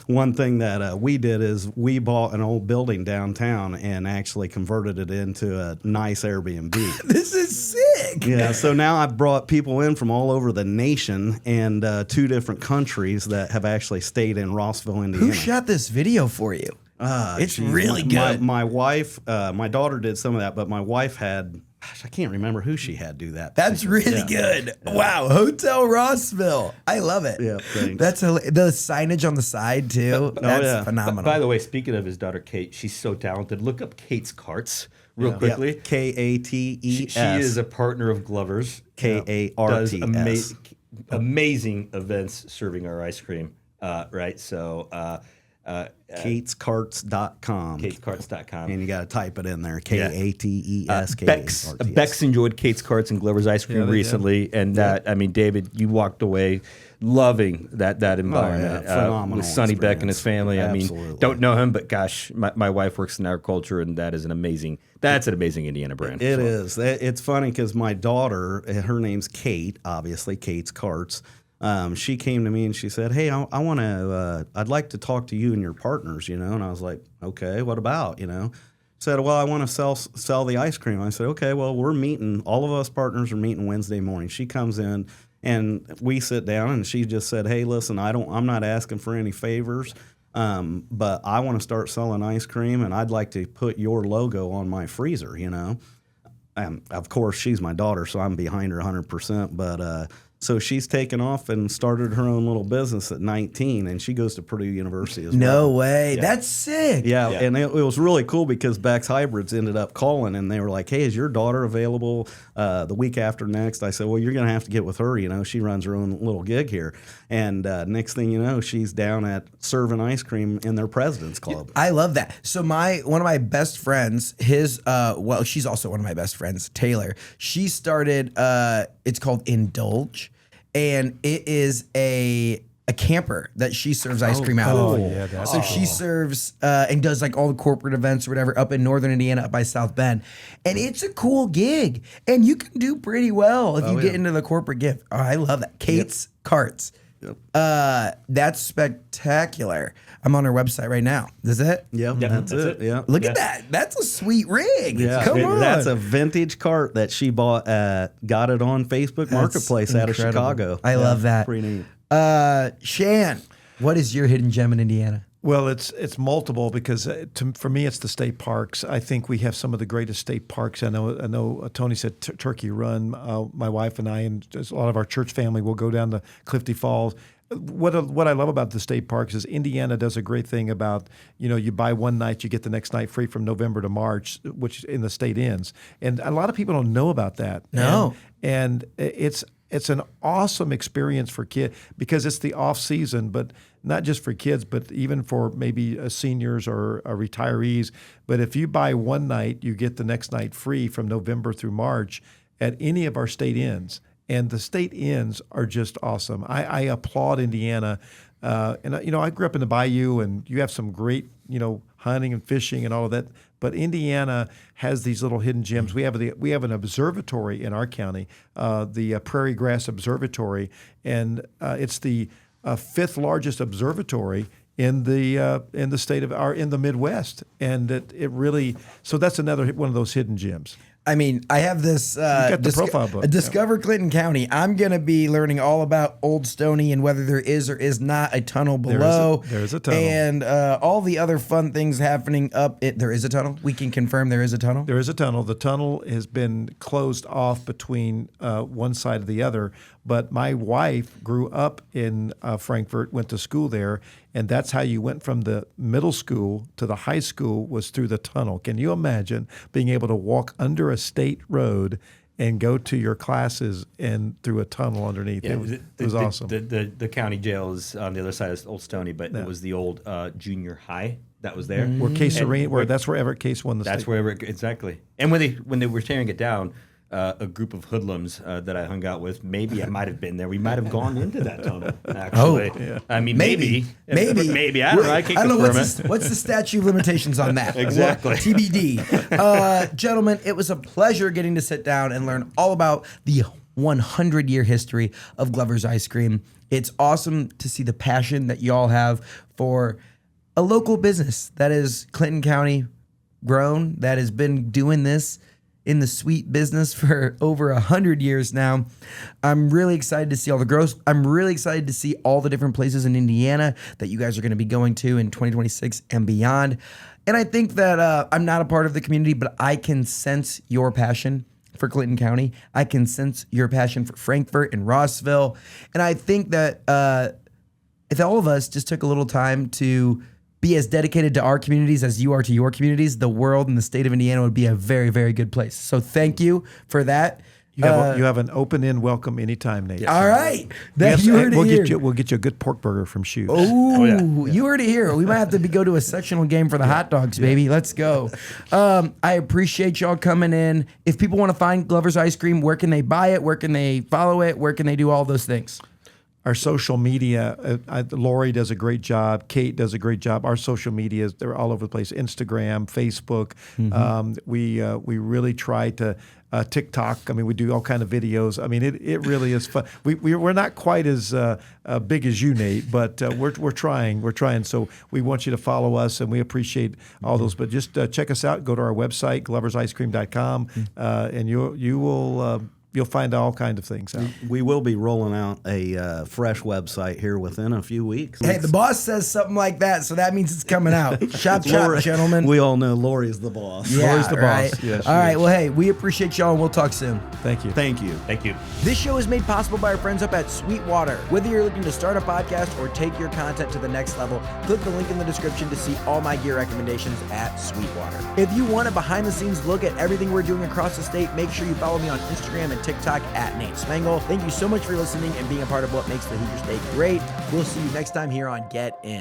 A: one thing that we did is we bought an old building downtown and actually converted it into a nice Airbnb.
D: This is sick.
A: Yeah, so now I've brought people in from all over the nation and 2 different countries that have actually stayed in Rossville, Indiana.
D: Who shot this video for you? It's really good.
A: My wife, my daughter did some of that, but my wife had... Gosh, I can't remember who she had do that.
D: That's really good. Yeah. Wow, Hotel Rossville. I love it. Yeah, thanks. That's the signage on the side too. That's phenomenal.
B: By the way, speaking of his daughter Kate, she's so talented. Look up Kate's Carts real quickly.
A: Kates.
B: She is a partner of Glover's.
A: Karts.
B: Does amazing events serving our ice cream. Right, so.
A: KatesCarts.com.
B: KatesCarts.com.
A: And you got to type it in there. Kates.
B: Bex enjoyed Kate's Carts and Glover's ice cream recently. And David, you walked away loving that environment.
A: Phenomenal
B: with Sonny
A: experience.
B: Beck and his family.
A: Absolutely.
B: Don't know him, but gosh, my wife works in agriculture, and that's an amazing Indiana brand.
A: It is. It's funny because my daughter, her name's Kate, obviously, Kate's Carts. She came to me and she said, "Hey, I want to. I'd like to talk to you and your partners, And I was like, "Okay, what about?" Said, "Well, I want to sell the ice cream." I said, "Okay, well, we're meeting. All of us partners are meeting Wednesday morning." She comes in and we sit down, and she just said, "Hey, listen, I'm not asking for any favors, but I want to start selling ice cream, and I'd like to put your logo on my freezer." Of course, she's my daughter, so I'm behind her 100%, but. So she's taken off and started her own little business at 19, and she goes to Purdue University as well.
D: No way. Yeah. That's sick.
A: Yeah, and it was really cool because Beck's Hybrids ended up calling, and they were like, "Hey, is your daughter available the week after next?" I said, "Well, you're going to have to get with her. She runs her own little gig here." And next thing you know, she's down at serving ice cream in their President's Club.
D: I love that. So one of my best friends, she's also one of my best friends, Taylor. She started, it's called Indulge. And it is a camper that she serves ice cream out
C: Oh,
D: of.
C: yeah, that's
D: So she serves and does like all the corporate events or whatever up in northern Indiana, up by South Bend. And it's a cool gig. And you can do pretty well if you get into the corporate gift. Oh, I love that. Kate's Carts.
A: Yep.
D: That's spectacular. I'm on her website right now. Is it?
A: Yep, that's it. Yeah.
D: Look at that. That's a sweet rig.
A: Yeah,
D: Come on.
A: That's a vintage cart that she bought. Got it on Facebook Marketplace out of Chicago.
D: I love that.
A: Pretty neat.
D: Shan, what is your hidden gem in Indiana?
C: Well, it's multiple because for me it's the state parks. I think we have some of the greatest state parks. I know. Tony said Turkey Run. My wife and I and just a lot of our church family will go down to Clifty Falls. What I love about the state parks is Indiana does a great thing about, you buy one night, you get the next night free from November to March, which in the state ends. And a lot of people don't know about that.
D: No.
C: And it's an awesome experience for kids because it's the off season, but not just for kids, but even for maybe seniors or retirees. But if you buy one night, you get the next night free from November through March at any of our state inns. And the state inns are just awesome. I applaud Indiana. And I grew up in the Bayou, and you have some great, hunting and fishing and all of that. But Indiana has these little hidden gems. We have an observatory in our county, the Prairie Grass Observatory, and it's the fifth largest observatory in the state of in the Midwest. And it really that's another one of those hidden gems.
D: I mean, I have this
C: got the profile book.
D: Discover Clinton County. I'm going to be learning all about Old Stony and whether there is or is not a tunnel below.
C: There is a tunnel.
D: And all the other fun things happening up it. There is a tunnel? We can confirm there is a tunnel?
C: There is a tunnel. The tunnel has been closed off between one side of the other. But my wife grew up in Frankfort, went to school there, and that's how you went from the middle school to the high school was through the tunnel. Can you imagine being able to walk under a state road and go to your classes and through a tunnel underneath?
B: Yeah,
C: it was awesome.
B: The county jail is on the other side of Old Stony, but it was the old junior high that was there.
C: Where Case Arena, that's where Everett Case won the state.
B: That's where exactly. And when they were tearing it down, a group of hoodlums that I hung out with. Maybe I might have been there. We might have gone into that tunnel. Actually, I mean, maybe. I don't know. I can't confirm it.
D: What's the statute of limitations on that?
B: Exactly.
D: TBD. Gentlemen, it was a pleasure getting to sit down and learn all about the 100-year history of Glover's Ice Cream. It's awesome to see the passion that y'all have for a local business that is Clinton County grown, that has been doing this in the sweet business for over 100 years now. I'm really excited to see all the growth. I'm really excited to see all the different places in Indiana that you guys are going to be going to in 2026 and beyond. And I think that I'm not a part of the community, but I can sense your passion for Clinton County. I can sense your passion for Frankfort and Rossville. And I think that if all of us just took a little time to be as dedicated to our communities as you are to your communities, the world and the state of Indiana would be a very, very good place. So thank you for that.
C: You have an open-end welcome anytime, Nate.
D: All right.
C: You heard it here. We'll get you a good pork burger from Shoes.
D: You heard it here. We might have to go to a sectional game for the hot dogs, baby. Let's go. I appreciate y'all coming in. If people want to find Glover's Ice Cream, where can they buy it? Where can they follow it? Where can they do all those things?
C: Our social media, Lori does a great job. Kate does a great job. Our social media, they're all over the place. Instagram, Facebook. We really try to TikTok. I mean, we do all kind of videos. I mean, it really is fun. We're not quite as big as you, Nate, but we're trying. We're trying. So we want you to follow us, and we appreciate all those. But just check us out. Go to our website, gloversicecream.com, and you will. You'll find all kinds of things out.
A: We will be rolling out a fresh website here within a few weeks.
D: Hey, the boss says something like that, so that means it's coming out. Chop, gentlemen.
A: We all know Lori's the boss.
D: Yeah,
C: Lori's the
D: right.
C: boss. Yes,
D: all right, well, hey, we appreciate y'all, and we'll talk soon.
C: Thank you.
A: Thank you.
B: Thank you.
D: This show is made possible by our friends up at Sweetwater. Whether you're looking to start a podcast or take your content to the next level, click the link in the description to see all my gear recommendations at Sweetwater. If you want a behind-the-scenes look at everything we're doing across the state, make sure you follow me on Instagram and TikTok at Nate Spangle. Thank you so much for listening and being a part of what makes the Hoosier State great. We'll see you next time here on Get In.